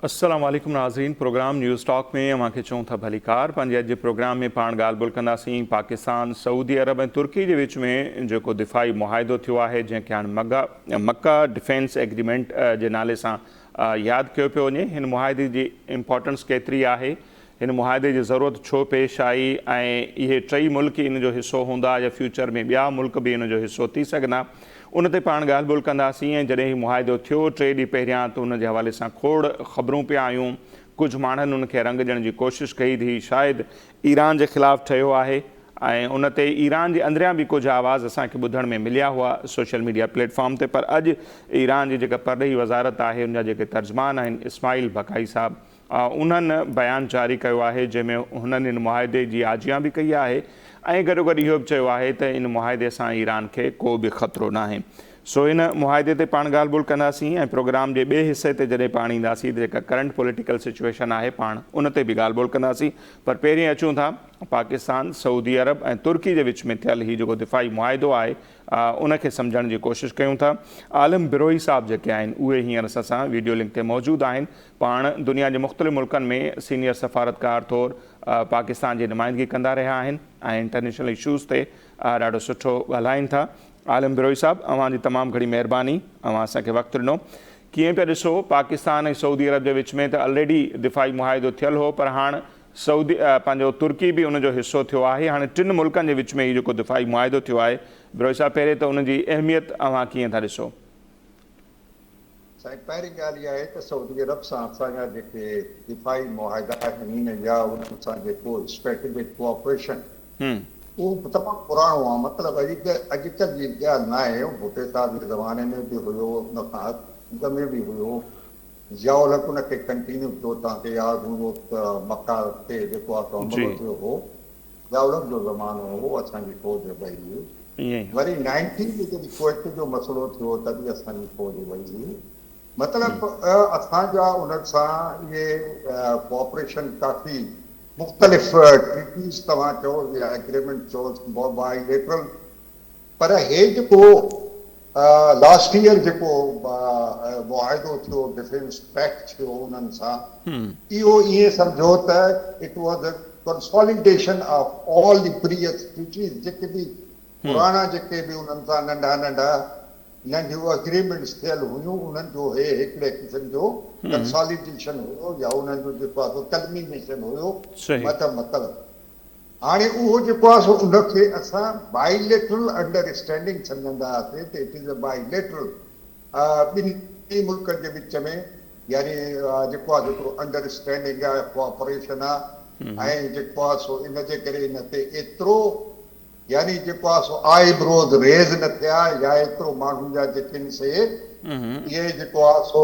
अस्सलाम वालेकुम नाज़रीन। प्रोग्राम न्यूज़ टॉक में अवां खे चऊं था भलीकार। पंहिंजे अॼु जे प्रोग्राम में पाण ॻाल्हि ॿोल कंदासीं पाकिस्तान, सऊदी अरब ऐं तुर्की जे विच में जेको दिफ़ाई मुआहिदो थियो आहे, जंहिंखे हाणे मक्का डिफेंस एग्रीमेंट जे नाले सां यादि कयो पियो वञे। हिन मुआहिदे जी इम्पोर्टेंस केतिरी आहे, हिन मुआहिदे जी ज़रूरत छो पेश आई ऐं इहे टई मुल्क इन जो हिसो हूंदा या फ्यूचर में ॿिया मुल्क बि इन जो हिसो थी सघंदा, उन ते पाण ॻाल्हि ॿोल कंदासीं। ऐं जॾहिं हीउ मुआहिदो थियो 3 ॾींहं पहिरियां त उन जे हवाले सां खोड़ ख़बरूं पिया आयूं। कुझु माण्हुनि उनखे रंग ॾियण जी कोशिशि कई थी, शायदि ईरान जे ख़िलाफ़ु ठहियो आहे ऐं उन ते ईरान जे अंदरियां बि कुझु आवाज़ असांखे ॿुधण में मिलिया हुआ सोशल मीडिया प्लेटफॉर्म ते। पर अॼु ईरान जी जेका परॾेही वज़ारत आहे, उन जा जेके तर्जमान आहिनि इस्माइल बकाई साहब, उन्हनि बयानु जारी कयो आहे जंहिंमें हुननि इन मुआहिदे जी आजियां बि कई आहे ऐं गॾोगॾु इहो बि चयो आहे त इन मुआहिदे सां ईरान खे को बि ख़तरो न आहे। सो इन मुआहिदे ते पाण ॻाल्हि ॿोल कंदासीं ऐं प्रोग्राम जे ॿिए हिसे ते जॾहिं पाण ईंदासीं त जेका करंट पॉलिटिकल सिचुएशन आहे पाण उन ते बि ॻाल्हि ॿोल कंदासीं। पर पहिरीं अचूं था पाकिस्तान, सऊदी अरब ऐं तुर्की जे विच में थियल हीउ जेको दिफ़ाई मुआहिदो आहे उनखे सम्झण जी कोशिशि कयूं था। आलिम बिरोही साहब जेके आहिनि उहे हींअर असां वीडियो लिंक ते मौजूदु आहिनि। पाण दुनिया जे मुख़्तलिफ़ मुल्कनि में सीनियर सफ़ारतकार तौरु पाकिस्तान जी नुमाइंदगी कंदा रहिया आहिनि ऐं इंटरनेशनल इशूज़ ते ॾाढो सुठो ॻाल्हाइनि था। आलिम बिरोही साहब, अवां जी तमामु घणी महिरबानी, अवां असांखे वक़्तु ॾिनो। कीअं पिया ॾिसो पाकिस्तान ऐं सऊदी अरब जे विच में त ऑलरेडी दिफ़ाई मुआहिदो थियल हो, पर हाणे सऊदी पंहिंजो तुर्की बि उनजो हिसो थियो आहे। हाणे 3 मुल्कनि जे विच में हीउ जेको दिफ़ाई मुआहिदो थियो आहे, बिरोही साहब पहिरें त उनजी अहमियत अवां कीअं था ॾिसो? साईं, पहिरीं ॻाल्हि इहा आहे त सऊदी अरब सां असांजा जेके दिफ़ाई मुआहिदा आहिनि या उन्हनि सां जेको स्ट्रेटेजिक कोऑपरेशन उहो तमामु पुराणो आहे। मतिलबु अॼुकल्ह जी ॻाल्हि न आहे। भुटे साहब जे ज़माने में बि हुयो, उन खां अॻु में बि हुयो। ज़ियाउल उनखे कंटिन्यू कयो। तव्हांखे यादि हूंदो त मक्का ते जेको आहे हमिलो थियो हो, ज़ियाउल जो ज़मानो हो, असांजी फ़ौज वई हुई। वरी 90 में जॾहिं कुवैत जो मसइलो थियो तॾहिं असांजी फ़ौज वई हुई। मतिलबु असांजा उन सां इहे कोऑपरेशन काफ़ी मुख़्तलिफ़ ट्रीटीज़ तव्हां चओ या एग्रीमेंट चओ, बाइलेटरल, पर हे जेको लास्ट ईयर जेको मुआहिदो थियो, डिफेंस पैक्ट थियो उन्हनि सां, इहो ईअं सम्झो त it was a consolidation of all the previous treaties जेके बि पुराणा जेके बि उन्हनि सां नंढियूं एग्रीमेंट्स थियल हुयूं, उन्हनि जो हे हिकिड़े क़िस्म जो कंसोलिडेशन हुयो या उन्हनि जो जेको आहे कल्मिनेशन हुयो। मतिलबु हाणे उहो जेको आहे सो उनखे असां बाइलेटरल अंडरस्टैंडिंग सम्झंदा हुआसीं त इट इज़ अ बाइलेटरल ॿिनि मुल्कनि जे विच में, यानी जेको आहे जेको अंडरस्टैंडिंग आहे, कोऑपरेशन आहे ऐं जेको आहे सो इन जे करे इन ते एतिरो यानी जेको आहे सो आईब्रोज रेज़ न थिया या एतिरो माण्हुनि जा जेके से इहे जेको आहे सो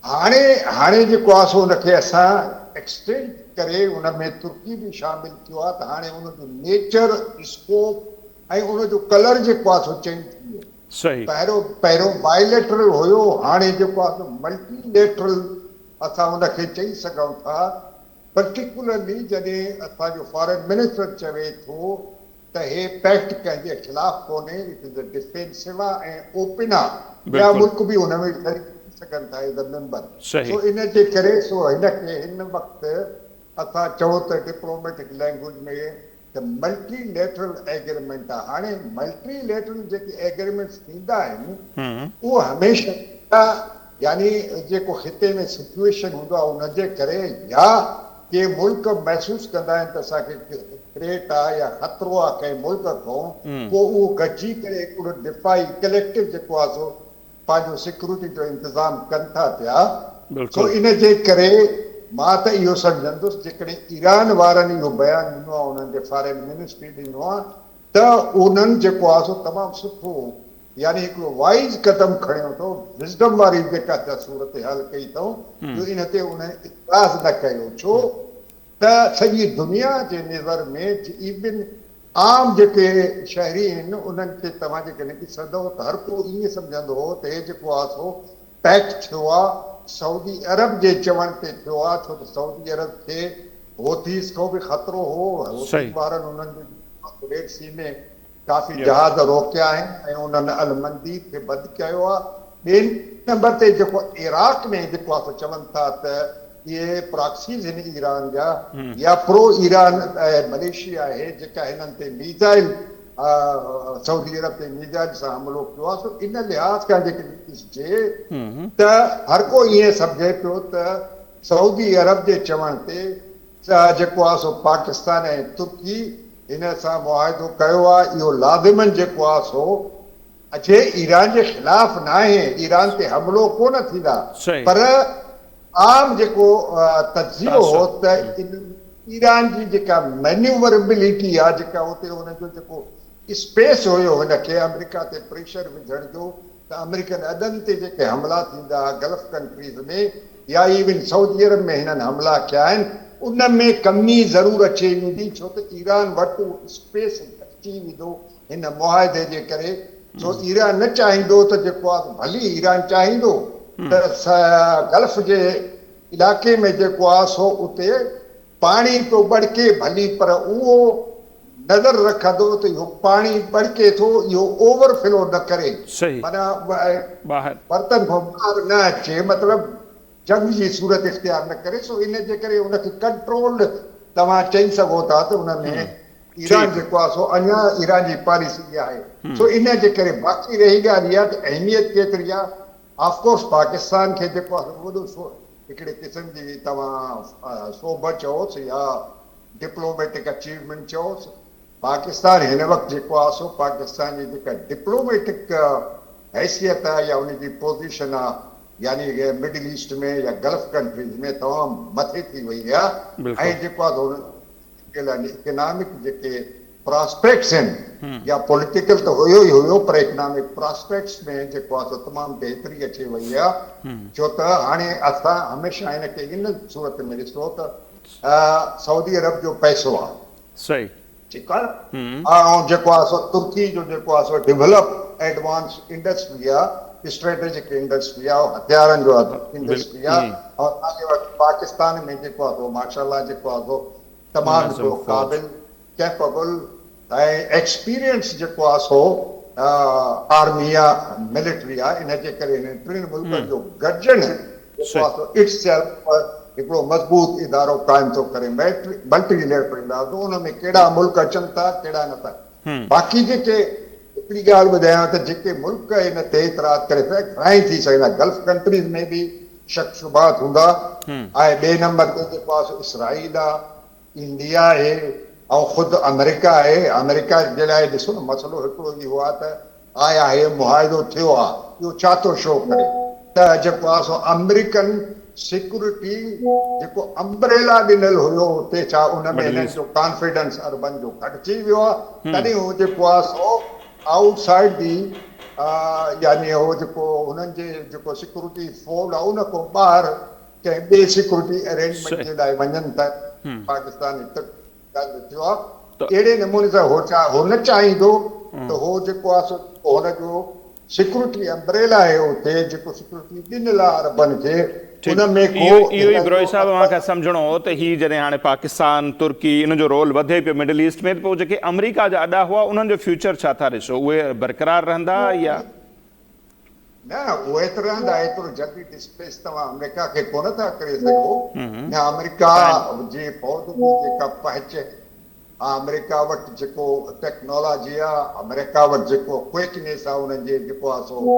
हाणे जेको आहे सो उनखे असां एक्सटेंड करे उन में तुर्की बि शामिल थियो आहे त हाणे उनजो नेचर, स्कोप ऐं उनजो कलर जेको आहे सो चेंज थी वियो। पहिरियों बाइलेटरल हुयो, हाणे जेको आहे सो मल्टीलेटरल असां उनखे चई सघूं था। पर्टिकुलरली जॾहिं असांजो फॉरेन मिनिस्टर चवे थो त हे पैक्ट कंहिंजे ख़िलाफ़ कोन्हे, इट इज़ अ डिफेंसिव ऐं ओपन आहे, ॿिया मुल्क बि हुन में सघनि था एज़ अ मेंबर। सो इन जे करे सो हिनखे हिन वक़्तु असां चऊं त डिप्लोमेटिक लैंग्वेज में त मल्टीलेटरल एग्रीमेंट आहे। हाणे मल्टीलेटरल जेके एग्रीमेंट्स थींदा आहिनि उहो हमेशह यानी जेको हिते में सिचुएशन हूंदो आहे उनजे करे या के मुल्क महसूसु कंदा आहिनि त असांखे थ्रेट आहे या ख़तरो आहे कंहिं मुल्क खां, पोइ उहो गॾिजी करे हिकिड़ो दिफ़ाई कलेक्टिव जेको आहे सो पंहिंजो सिक्योरिटी जो इंतज़ाम कनि था पिया। सो इन जे करे मां त इहो सम्झंदुसि जेकॾहिं ईरान वारनि इहो बयानु ॾिनो आहे, उन्हनि जे फॉरेन मिनिस्ट्री ॾिनो आहे, त उन्हनि जेको आहे सो तमामु सुठो यानी हिकिड़ो वाइज़ क़दम खणियो अथऊं, विज़डम वारी जेका सूरत हाल कई अथऊं, जो इन ते उन इतराज़ न कयो। छो त सॼी दुनिया जे नज़र में इवन आम जेके शहरी आहिनि उन्हनि खे तव्हां जेकॾहिं ॾिसंदव त हर को ईअं सम्झंदो हो त हे जेको आहे सो पैक्ट थियो आहे सऊदी अरब जे चवण ते थियो आहे, छो त सऊदी अरब खे होथीस खां बि ख़तरो हो। होथीस वारनि उन्हनि रेड सी में काफ़ी जहाज़ रोकिया आहिनि ऐं उन्हनि अलमंदीर खे बंदि कयो आहे। ॿियनि नंबर ते जेको इराक में जेको आहे चवनि था त इहे प्रॉक्सीज़ आहिनि ईरान जा या प्रो ईरान मलेशिया आहे जेका हिननि ते मिसाइल सऊदी अरब ते मिसाइल सां हमलो कयो आहे। सो इन लिहाज़ खां जेके ॾिसिजे त हर को ईअं सम्झे पियो त सऊदी अरब जे चवण ते जेको आहे सो पाकिस्तान ऐं तुर्की हिन सां मुआहिदो कयो आहे। इहो लाज़िमन जेको आहे सो अचे ईरान जे ख़िलाफ़ न आहे, ईरान ते हमलो कोन थींदा, पर आम जेको तजियो हो त ईरान जी जेका मैन्यूवरेबिलिटी आहे, जेका उते हुनजो जेको स्पेस हुयो हुनखे अमेरिका ते प्रेशर विझण जो, त अमेरिकन अॾनि ते जेके हमला थींदा गल्फ कंट्रीज़ में या इवन सऊदी अरब में हिननि हमला कया आहिनि, उन में कमी ज़रूरु अचे वेंदी, छो त ईरान वटि स्पेस अची वेंदो हिन मुआहिदे जे करे। सो ईरान न चाहींदो त जेको आहे भली ईरान चाहींदो त गल्फ जे इलाइक़े में जेको आहे सो उते पाणी पियो बड़के भली, पर उहो नज़र रखंदो त इहो पाणी बड़के थो, इहो ओवरफ्लो न करे, माना बर्तन खां ॿाहिरि न अचे, मतिलबु जंग जी सूरत इख्तियार न करे। सो इन जे करे उनखे कंट्रोल्ड तव्हां चई सघो था त उन में ईरान जेको आहे सो अञा ईरान जी पॉलिसी आहे। सो इन जे करे बाक़ी रही ॻाल्हि इहा त अहमियत केतिरी आहे। ऑफकोर्स पाकिस्तान खे जेको आहे वॾो हिकिड़े क़िस्म जी तव्हां सोभ चओसि या डिप्लोमेटिक अचीवमेंट चओसि, पाकिस्तान हिन वक़्तु जेको आहे सो पाकिस्तान जी जेका डिप्लोमेटिक हैसियत आहे या उनजी पोज़ीशन आहे, यानी मिडिल ईस्ट में या गल्फ कंट्रीज़ में तमामु मथे थी वई आहे। ऐं जेको आहे इकोनॉमिक जेके प्रॉस्पेक्ट्स आहिनि, या पॉलिटिकल त हुयो ई हुयो, पर इकोनॉमिक प्रॉस्पेक्ट्स में जेको आहे सो तमामु बहितरी अची वई आहे। छो त हाणे असां हमेशह हिनखे इन सूरत में ॾिसो त सऊदी अरब जो पैसो आहे, सही, ठीकु आहे, ऐं जेको आहे सो तुर्की जो जेको आहे सो डेवलप एडवांस इंडस्ट्री आहे, स्ट्रेटेजिक इंडस्ट्री आहे, हथियारनि जो इंडस्ट्री आहे, और असांजे वटि पाकिस्तान में जेको आहे सो माशाल्लाह जेको आहे सो तमामु क़ाबिल, कैपेबल ऐं एक्सपीरियंस जेको आहे सो आर्मी आहे, मिलिट्री आहे। इन जे करे हिन टिनि मुल्कनि जो गॾिजण जेको आहे सो इट्सेल्फ हिकिड़ो मज़बूत इदारो क़ाइमु थो करे। मल्टीलेटरल इदारो, उन में कहिड़ा मुल्क अचनि था कहिड़ा नथा। बाक़ी जेके हिकिड़ी ॻाल्हि ॿुधायां त जेके मुल्क हिन ते इतराज़ करे था, घणा ई थी सघंदा, गल्फ कंट्रीज़ में बि शक शुबात हूंदा, ऐं ॿिए नंबर ते जेको आहे सो इसराइल आहे, इंडिया आहे, ऐं ख़ुदि अमेरिका आहे। अमेरिका जे लाइ ॾिसो न मसइलो हिकिड़ो इहो आहे त आया हे मुआहिदो थियो आहे, इहो छा थो शो करे त जेको आहे सो अमेरिकन सिक्योरिटी जेको अम्ब्रेला ॾिनल हुयो हुते, छा उन में हिननि जो कॉन्फिडेंस अरबन जो घटिजी वियो आहे। तॾहिं उहो जेको आहे सो आउटसाइड दी यानी उहो जेको हुननि जे जेको सिक्योरिटी फोर्स आहे उन खां ॿाहिरि कंहिं ॿिए सिक्योरिटी अरेंजमेंट जे लाइ वञनि था। पाकिस्तान थियो आहे अहिड़े नमूने सां हो न चाहींदो त हो जेको आहे सो हुनजो सिक्योरिटी अम्ब्रेला आहे उते जेको सिक्योरिटी ॾिनल आहे अरबनि खे, उन में इहो ई ब्रोई साहब मूंखे सम्झणो हो त हीअ जॾहिं हाणे पाकिस्तान तुर्की इन जो रोल वधे पियो मिडल ईस्ट में, त पोइ जेके अमेरिका जा अॾा हुआ उन्हनि जो फ्यूचर छा था ॾिसो, उहे बरक़रार रहंदा या न? उहे त रहंदा, एतिरो जल्दी डिस्प्लेस तव्हां अमेरिका खे कोन था करे सघो। न अमेरिका जी फौज जी जेका पहचान, अमेरिका वटि जेको टेक्नोलॉजी आहे, अमेरिका वटि जेको क्विकनेस आहे उन्हनि जे जेको आहे सो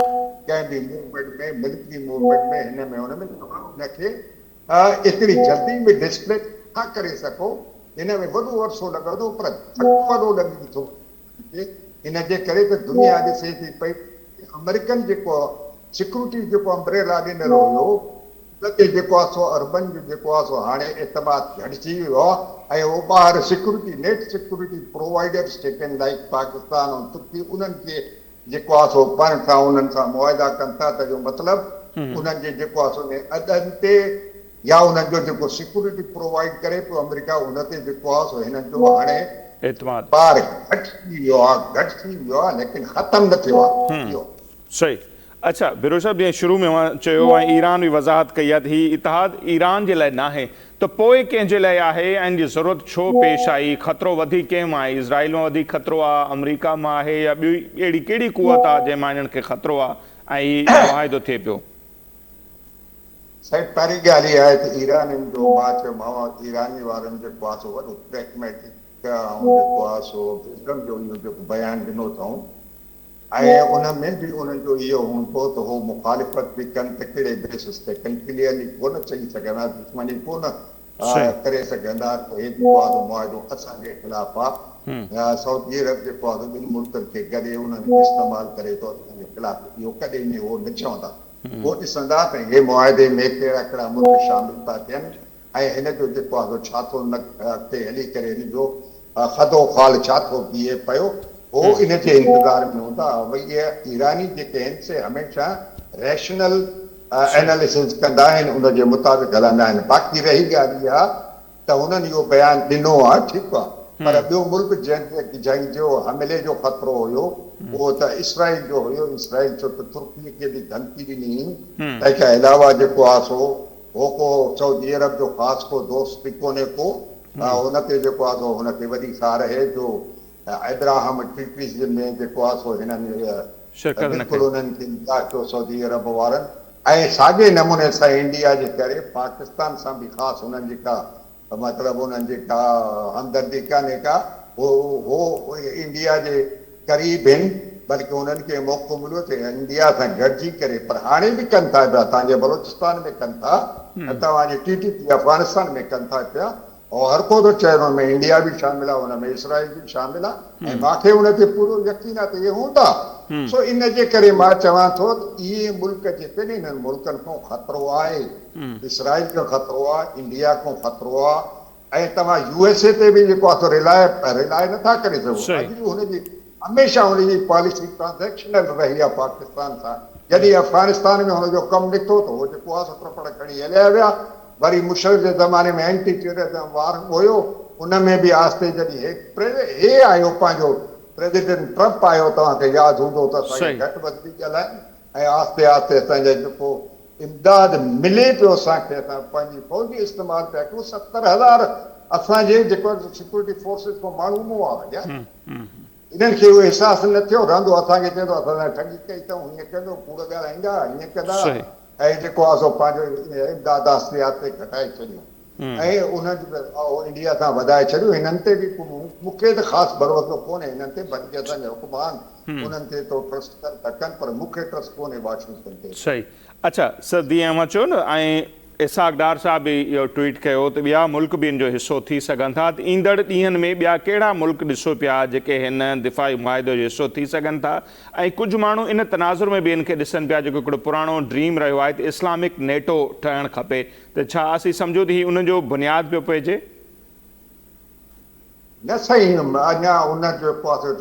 कंहिं बि मूवमेंट में, मिलिट्री मूवमेंट में, हिन में हुन में हुनखे एतिरी जल्दी में डिस्प्ले नथा करे सघो। हिन में वॾो अरसो लॻंदो, पर वॾो लॻी थो। इन जे करे त दुनिया ॾिसे थी पई अमेरिकन जेको सिक्योरिटी जेको अम्ब्रेला ॾिनल हुयो उनते जेको आहे सो अरबन जो जेको आहे सो हाणे एतमाद घटिजी वियो आहे, ऐं उहो ॿाहिरि सिक्योरिटी नेट सिक्योरिटी प्रोवाइडर्स जेके आहिनि लाइक पाकिस्तान ऐं तुर्की, उन्हनि खे जेको आहे सो पाण सां उन्हनि सां मुआहिदा कनि था त जो मतिलबु उन्हनि जे जेको आहे सो अॾनि ते या उन्हनि जो जेको सिक्योरिटी प्रोवाइड करे पियो अमेरिका, उन ते जेको आहे सो हिननि जो हाणे एतमाद ॿार घटि थी वियो आहे, लेकिन ख़तमु न थियो आहे। सही। अच्छा बिरोश साहब, जीअं शुरू में चयो ऐं ईरान बि वज़ाहत कई आहे त हीउ इतिहाद ईरान जे लाइ न आहे, त पोइ कंहिंजे लाइ आहे ऐं इन जी ज़रूरत छो पेश आई? ख़तरो वधीक कंहिं मां आहे? इज़राइल मां वधीक ख़तरो आहे, अमेरिका मां आहे, या ॿी अहिड़ी कहिड़ी कुवत आहे जंहिं मां इन्हनि खे ख़तरो आहे ऐं हीउ मुआहिदो थिए पियो? साईं पहिरीं ॻाल्हि इहा आहे त ईराननि जो मां चयोमांव ईरानी वारनि जेको आहे सो वॾो प्रैग्मेटिक ऐं जेको आहे सो विज़डम जो इहो जेको बयानु ॾिनो अथऊं ऐं उन में बि उन्हनि जो इहो हूंदो त उहो मुखालिफ़त बि कनि त कहिड़े बेसिस ते कनि क्लियरली कोन चई सघंदा दुश्मनी कोन करे सघंदा त हे जेको आहे मुआहिदो असांजे ख़िलाफ़ु आहे सऊदी अरब जेको आहे ॿिनि मुल्कनि खे गॾे उन्हनि खे इस्तेमालु करे थो असांजे ख़िलाफ़ु इहो कॾहिं बि उहो न चवंदा उहो ॾिसंदा त हे मुआहिदे में कहिड़ा कहिड़ा मुल्क शामिल था थियनि ऐं हिन जो जेको आहे छा थो न अॻिते हली करे हिन जो खदो ख़ाल छा थो बीहे पियो उहो इन जे इंतज़ार में हूंदा भई इहे ईरानी जेके आहिनि से हमेशह रैशनल एनालिसिस कंदा आहिनि उनजे मुताबिक़ हलंदा आहिनि बाक़ी रही ॻाल्हि इहा त हुननि इहो बयानु ॾिनो आहे ठीकु आहे पर ॿियो मुल्क जंहिं जो हमले जो ख़तरो हुयो उहो त इसराइल जो हुयो इसराइल छो त तुर्कीअ खे बि धमकी ॾिनी तंहिंखे अलावा जेको आहे सो उहो को सऊदी अरब जो ख़ासि को दोस्त बि कोन्हे को हुनखे जेको आहे सो हुनखे वॾी सारहे जो इब्राहिम ट्रीटीज़ में जेको आहे सो हिननि बिल्कुलु उन्हनि खे इनकार कयो सऊदी अरब वारनि ऐं साॻिए नमूने सां इंडिया जे करे पाकिस्तान सां बि ख़ासि हुननि जेका मतिलबु उन्हनि जेका हमदर्दी कान्हे का हो इंडिया जे क़रीब आहिनि बल्कि उन्हनि खे मौक़ो मिलियो त इंडिया सां गॾिजी करे पर हाणे बि कनि था पिया तव्हांजे बलोचिस्तान में कनि था तव्हांजे TTP अफ़गानिस्तान में कनि था पिया ऐं हर को थो चए हुन में इंडिया बि शामिल आहे हुन में इसराइल बि शामिल आहे ऐं मूंखे हुन ते पूरो यकीन आहे त इहे हूंदा सो इन जे करे मां चवां थो त इहे मुल्क जेके इन्हनि मुल्कनि खां ख़तरो आहे इसराइल खां ख़तरो आहे इंडिया खां ख़तरो आहे ऐं तव्हां USA ते बि जेको आहे रिलाए नथा करे सघो अॼु बि हुनजी हमेशह हुनजी पॉलिसी ट्रांज़ेक्शनल रही आहे पाकिस्तान सां जॾहिं अफ़गानिस्तान में हुनजो कमु निकितो त उहो जेको आहे सत्रपड़ खणी हलिया विया वरी मुशर्रफ जे ज़माने में एंटी टेररिज़म वार हुयो उन में बि आस्ते जॾहिं हे आयो पंहिंजो प्रेसिडेंट ट्रम्प आयो तव्हांखे यादि हूंदो त असांखे घटि वधि बि ॻाल्हाइनि ऐं आस्ते आस्ते असांजा जेको इमदाद मिले पियो असांखे असां पंहिंजी फ़ौजी इस्तेमालु पिया कयूं 70,000 असांजे जेको सिक्योरिटी फोर्सिस खां माण्हू मूं आहे इन्हनि खे उहो अहसासु न थियो रहंदो असांखे चए थो असां ठगी कई अथऊं हीअं कंदो कूड़ ॻाल्हाईंदा हीअं कंदा ऐं जेको आहे सो पंहिंजो इमदाद आस्ते आस्ते घटाए छॾियो ऐं उन्हनि इंडिया सां वधाए छॾियो हिननि ते बि मूंखे त ख़ासि भरोसो कोन्हे हिननि ते बल्कि असांजा हुकुमान उन्हनि ते तो ट्रस्ट कनि था कनि पर मूंखे ट्रस्ट कोन्हे वाशिंगटन ते सही अच्छा सर जीअं मां चयो न ऐं इसाक डार साहब बि इहो ट्वीट कयो त ॿिया मुल्क बि इन जो हिसो थी सघनि था त ईंदड़ ॾींहंनि में ॿिया कहिड़ा मुल्क ॾिसो पिया जेके हिन दिफ़ाई मुआहिदे जो हिसो थी सघनि था ऐं कुझु माण्हू इन तनाज़ुर में बि इन खे ॾिसनि पिया जेको हिकिड़ो पुराणो ड्रीम रहियो आहे त इस्लामिक नेटो ठहणु खपे त छा असीं सम्झो त हीउ उनजो बुनियादु पियो पइजे न सही अञा उन जेको आहे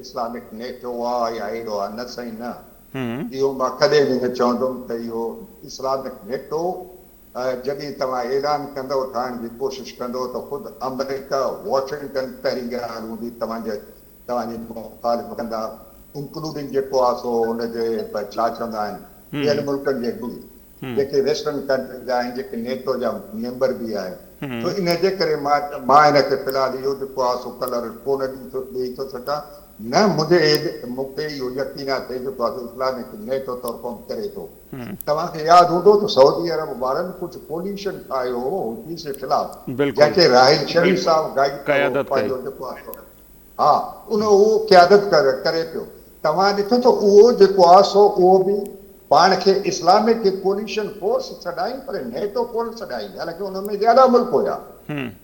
इस्लामिक नेटो आहे या अहिड़ो आहे न सही न इहो मां कॾहिं बि न चवंदुमि त इहो इस्लामिक नेटो जॾहिं तव्हां ऐलान कंदव ठाहिण जी कोशिशि कंदो त ख़ुदि अमेरिका वॉशिंगटन पहिरीं ॻाल्हि हूंदी तव्हांजी मुखालिफ़ कंदा इंक्लूडिंग जेको आहे सो हुनजे छा चवंदा आहिनि ॿियनि मुल्कनि जे बि जेके वेस्टर्न कंट्रीज़ आहिनि जेके नेटो जा मेंबर बि आहिनि तो इन जे करे मां हिनखे फ़िलहालु इहो जेको आहे सो कलर कोन ॾेई थो सघां न मूंखे इहो यकीन आहे जेको आहे इस्लामिक नेटो तौरु करे थो तव्हांखे यादि हूंदो त सऊदी अरब वारनि कुझु कोलिशन ठाहियो हो हुतीस जे ख़िलाफ़ जंहिंखे राहिल शरीफ़ साहब पंहिंजो जेको आहे हा उहो क़यादत करे पियो तव्हां ॾिठो त उहो जेको आहे सो उहो बि पाण खे इस्लामिक कोलिशन फोर्स छॾाई पर नेटो कोन छॾाई हालांकि हुन में ज़्यादा मुल्क हुया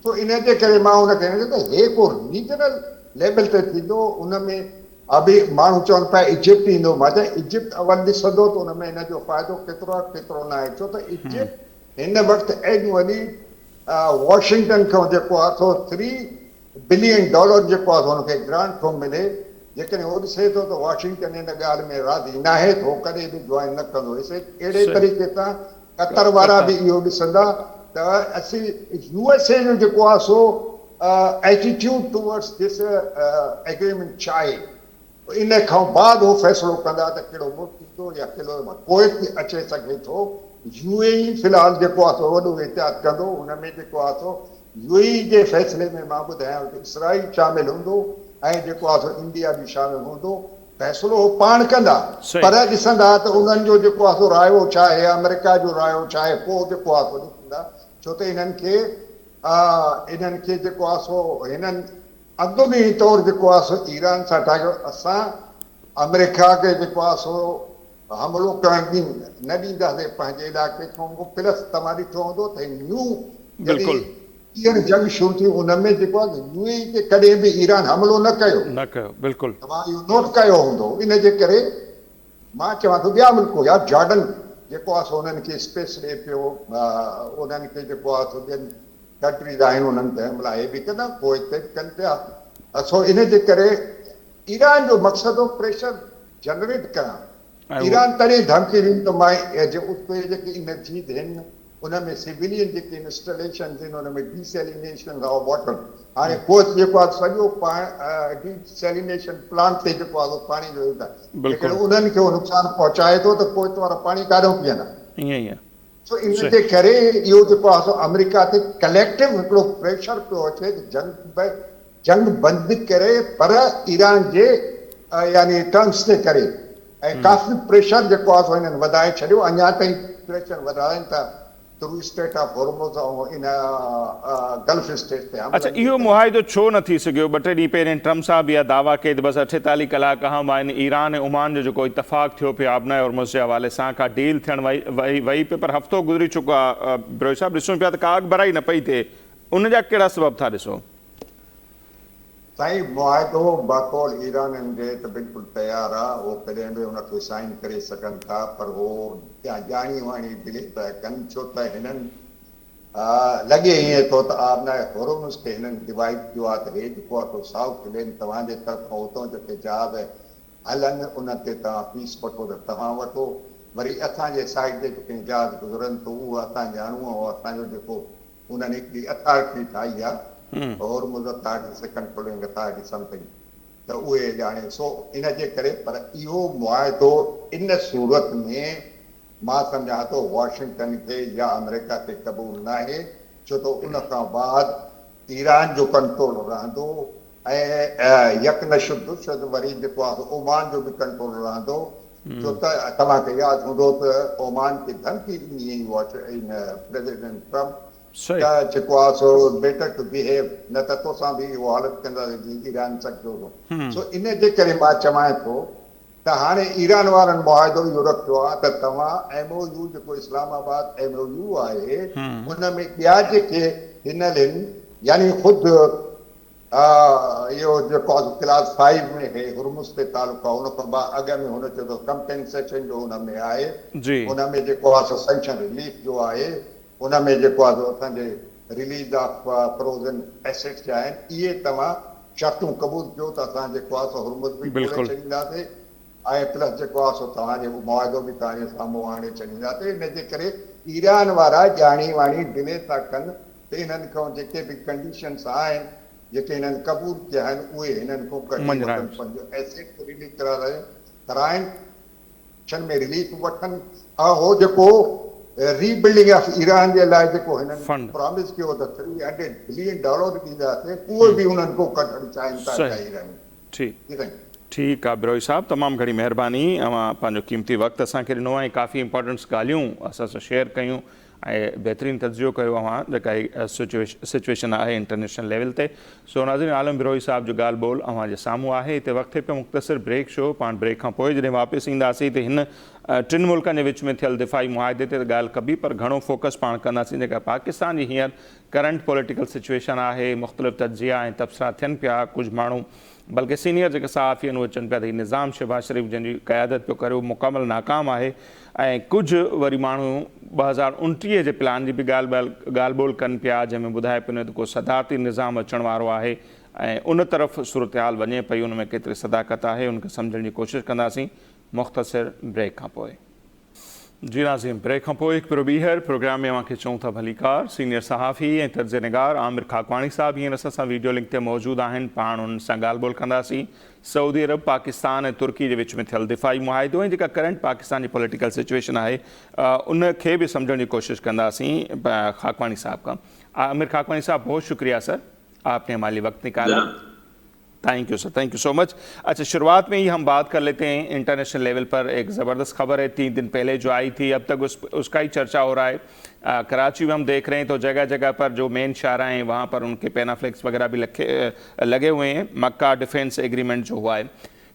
तो इन जे करे मां हुनखे त हे को रीजनल लेवल ते थींदो उन में अभी माण्हू चवनि पिया इजिप्ट ईंदो मां चवां इजिप्ट अवल ॾिसंदो त हुन में हिन जो फ़ाइदो केतिरो आहे केतिरो न आहे छो त इजिप्ट हिन वक़्तु एनुअली वॉशिंगटन खां जेको आहे सो $3 बिलियन जेको आहे हुनखे ग्रांट थो मिले जेकॾहिं उहो ॾिसे थो त वॉशिंगटन हिन ॻाल्हि में राज़ी न आहे त उहो कॾहिं बि जॉइन न कंदो अहिड़े तरीक़े सां कतर वारा बि इहो ॾिसंदा त असीं USA जो जेको आहे सो एटीट्यूड टुवर्ड्स दिस एग्रीमेंट छा आहे इन खां बाद उहो फ़ैसिलो कंदा त कहिड़ो मुल्क ईंदो या कहिड़ो कोई अचे सघे थो UAE फ़िलहालु जेको आहे सो वॾो एहतियात कंदो हुन में जेको आहे सो UAE जे फ़ैसिले में मां ॿुधायां त इसराइल शामिल हूंदो ऐं जेको आहे सो इंडिया बि शामिल हूंदो फ़ैसिलो पाण कंदा, पर ॾिसंदा त उन्हनि जो जेको आहे सो रायो छा आहे, अमेरिका जो रायो छा आहे, पोइ जेको आहे सो ॾिसंदा। छो त इन्हनि खे जेको आहे सो हिननि अॻुमी तौरु जेको आहे सो ईरान सां ठाहियो। असां अमेरिका खे जेको आहे सो हमलो करण न ॾींदासीं पंहिंजे इलाइक़े खां, प्लस तव्हां ॾिठो हूंदो त न्यू जंग शुरू थी उन में जेको आहे यूएई ते कॾहिं बि ईरान हमलो न कयो। बिल्कुलु तव्हां इहो नोट कयो हूंदो। इन जे करे मां चवां थो ॿिया मुल्क या जॉर्डन जेको आहे सो उन्हनि खे स्पेस ॾिए पियो, उन्हनि खे जेको आहे सो ॿियनि कंट्रीज़ आहिनि उन्हनि ते हमला हे बि कंदा, पोइ हिते बि कनि पिया। सो इन जे करे ईरान जो मक़सदु हो प्रेशर जनरेट करणु। ईरान तॾहिं धमकी ॾिनी त मां उते जेके एनर्जीज़ आहिनि उन में सिविलियन जेके इंस्टॉलेशन आहिनि उन में डीसेलिनेशन ऑफ वाटर, हाणे कोच जेको आहे सॼो डीसेलिनेशन प्लांट ते जेको आहे पाणी जो जेकॾहिं उन्हनि खे नुक़सानु पहुचाए थो त पोइ वारा पाणी काॾों पीअंदा। सो इन जे करे इहो जेको आहे सो अमेरिका ते कलेक्टिव हिकिड़ो प्रेशर पियो अचे जंग बंदि करे, पर ईरान जे यानी टर्म्स ते करे, ऐं काफ़ी प्रेशर जेको आहे सो हिननि वधाए छॾियो। अञा ताईं प्रेशर वधाइनि था थ्रू स्टेट ऑफ हॉर्मुज़ ऐं इन गल्फ स्टेट ते। अच्छा, इहो मुआहिदो छो न थी सघियो? 2 टे ॾींहं पहिरियों ट्रम्प साहब इहा दावा कई त बसि 48 कलाक अहम आहिनि, ईरान ऐं ओमान जो जेको इतफ़ाक़ थियो पियो आबनाए हॉर्मुज़ जे हवाले सां, का डील थियण वई पे, पर हफ़्तो गुज़री चुको आहे। बिरोई साहब ॾिसूं पिया त का भराई न पई थिए, उनजा कहिड़ा सबब था ॾिसो? साईं, मुआहिदो बकौल ईरान जे त बिल्कुलु तयारु आहे, उहो कॾहिं बि हुनखे साइन करे सघनि था, पर उहो ॼाणी वाणी डिले था कनि। छो त हिननि लॻे ईअं थो त आबनाए हॉर्मुज़ खे हिननि डिवाइड कयो आहे, त हे जेको आहे सो साउथ लेन तव्हांजे तरफ़ां उतां जेके जहाज़ हलनि उन ते तव्हां फीस वठो त तव्हां वठो, वरी असांजे साइड ते जेके जहाज़ गुज़रनि था उहो असां ॼाणूं, ऐं असांजो जेको उन्हनि हिकिड़ी अथॉरिटी ठाही आहे Hormuz authority, controlling authority something, त उहे ॼाणे। सो इन जे करे पर इहो मुआहिदो इन सूरत में मां सम्झां थो वॉशिंगटन खे या अमेरिका खे क़बूल न आहे, छो त उन खां बाद ईरान जो कंट्रोल रहंदो ऐं यकनशुद वरी जेको आहे ओमान जो बि कंट्रोल रहंदो। छो त तव्हांखे यादि हूंदो त ओमान खे धमकी ॾिनी प्रेसिडेंट ट्रम्प जेको आहे सो बेटर टू बिहेव, न त तोसां बि इहो हालत कंदासीं ईरान सघंदो। सो इन जे करे मां चवां थो त हाणे ईरान वारनि मुआहिदो इहो रखियो आहे त तव्हां MOU जेको इस्लामाबाद MOU आहे उन में ॿिया जेके हिनल आहिनि, यानी ख़ुदि इहो जेको आहे क्लास 5 में हे हुर्मुज़ ते तालुक आहे, उन खां अॻ में हुन चयो त कंपेंसेशन जो हुन में आहे, उन में जेको आहे सो सैंक्शन रिलीफ जो आहे, उन में जेको आहे असांजे रिलीज़ ऑफ फ्रोज़न एसेट्स जा आहिनि, इहे तव्हां शर्तूं क़बूल कयो त असां जेको आहे सो हुर्मुज़ बि खोले छॾींदासीं ऐं प्लस जेको आहे सो तव्हांजो मुआहिदो बि तव्हांजे साम्हूं आणे छॾींदासीं। इन जे करे ईरान वारा ॼाणी वाणी डिले था कनि त इन्हनि खां जेके बि कंडीशन्स आहिनि जेके हिननि क़बूल कया आहिनि उहे हिननि खां पंहिंजो एसेट रिलीज़ कराइनि, में रिलीफ वठनि, ऐं हो जेको रीबिल्डिंग ऑफ ईरान जे लाइ जेको हिननि प्रॉमिस कयो त $300 बिलियन ॾींदासीं, उहे बि उन्हनि खां कढणु चाहिनि था ईरान। ठीकु आहे बिरोई साहब, तमामु घणी महिरबानी, अवां पंहिंजो क़ीमती वक़्तु असांखे ॾिनो ऐं काफ़ी इंपॉर्टेंट्स ॻाल्हियूं असां सां शेयर कयूं ऐं बहितरीनु तजियो कयो अवां जेका सिचुएशन आहे इंटरनेशनल लेवल ते। सो नाज़रीन, आलम बिरोई साहब जो ॻाल्हि ॿोल अवां जे साम्हूं आहे। हिते वक़्तु पियो मुख़्तसिर ब्रेक शो, पाण ब्रेक खां पोइ जॾहिं वापसि ईंदासीं त हिन 3 मुल्कनि जे विच में थियल दिफ़ाई मुआहिदे ते ॻाल्हि कबी, पर घणो फोकस पाण कंदासीं जेका पाकिस्तान जी हींअर करंट पॉलिटिकल सिचुएशन आहे, मुख़्तलिफ़ तजिया ऐं तबसरा थियनि पिया। कुझु माण्हू बल्कि सीनियर जेके सहाफ़ी आहिनि उहे चवनि पिया त हीउ निज़ाम शहबाज़ शरीफ़ जंहिंजी क़यादत पियो करे उहो मुकमल नाकाम आहे, ऐं कुझु वरी माण्हू 2029 जे प्लान जी बि ॻाल्हि ॿोल कनि पिया, जंहिंमें ॿुधाए पियो त को सदारती निज़ाम अचण वारो आहे ऐं उन तरफ़ सूरत हाल वञे पई, उन में केतिरी सदाकत आहे उनखे सम्झण जी कोशिशि कंदासीं मुख़्तसिर ब्रेक खां पोइ। जी नाज़रीन, ब्रेक खां पोइ हिकु ॿीहर प्रोग्राम में अव्हांखे चऊं था भलीकार। सीनियर सहाफ़ी ऐं तर्ज़ निगार आमिर खाकवाणी साहब हींअर असां सां वीडियो लिंक ते मौजूदु आहिनि। पाण उन्हनि सां ॻाल्हि ॿोल कंदासीं सऊदी अरब, पाकिस्तान ऐं तुर्की जे विच में थियल दिफ़ाई मुआहिदो ऐं जेका करंट पाकिस्तान जी पॉलिटिकल सिचुएशन आहे उनखे बि सम्झण जी कोशिशि कंदासीं खाकवाणी साहब खां। आमिर खाकवाणी साहब, बहुत शुक्रिया सर, आपने हमारे लिए वक्त निकाला। Thank U sir, thank you so much. अच्छा, शुरुआत में ही हम बात कर लेते हैं इंटरनेशनल लेवल पर. एक ज़बरदस्त खबर है 3 दिन पहले जो आई थी, अब तक उसका ही चर्चा हो रहा है. कराची में हम देख रहे हैं तो जगह जगह पर जो मेन शाहराह हैं वहाँ पर उनके पेनाफ्लेक्स वगैरह भी लगे हुए हैं. मक्का डिफेंस एग्रीमेंट जो हुआ है,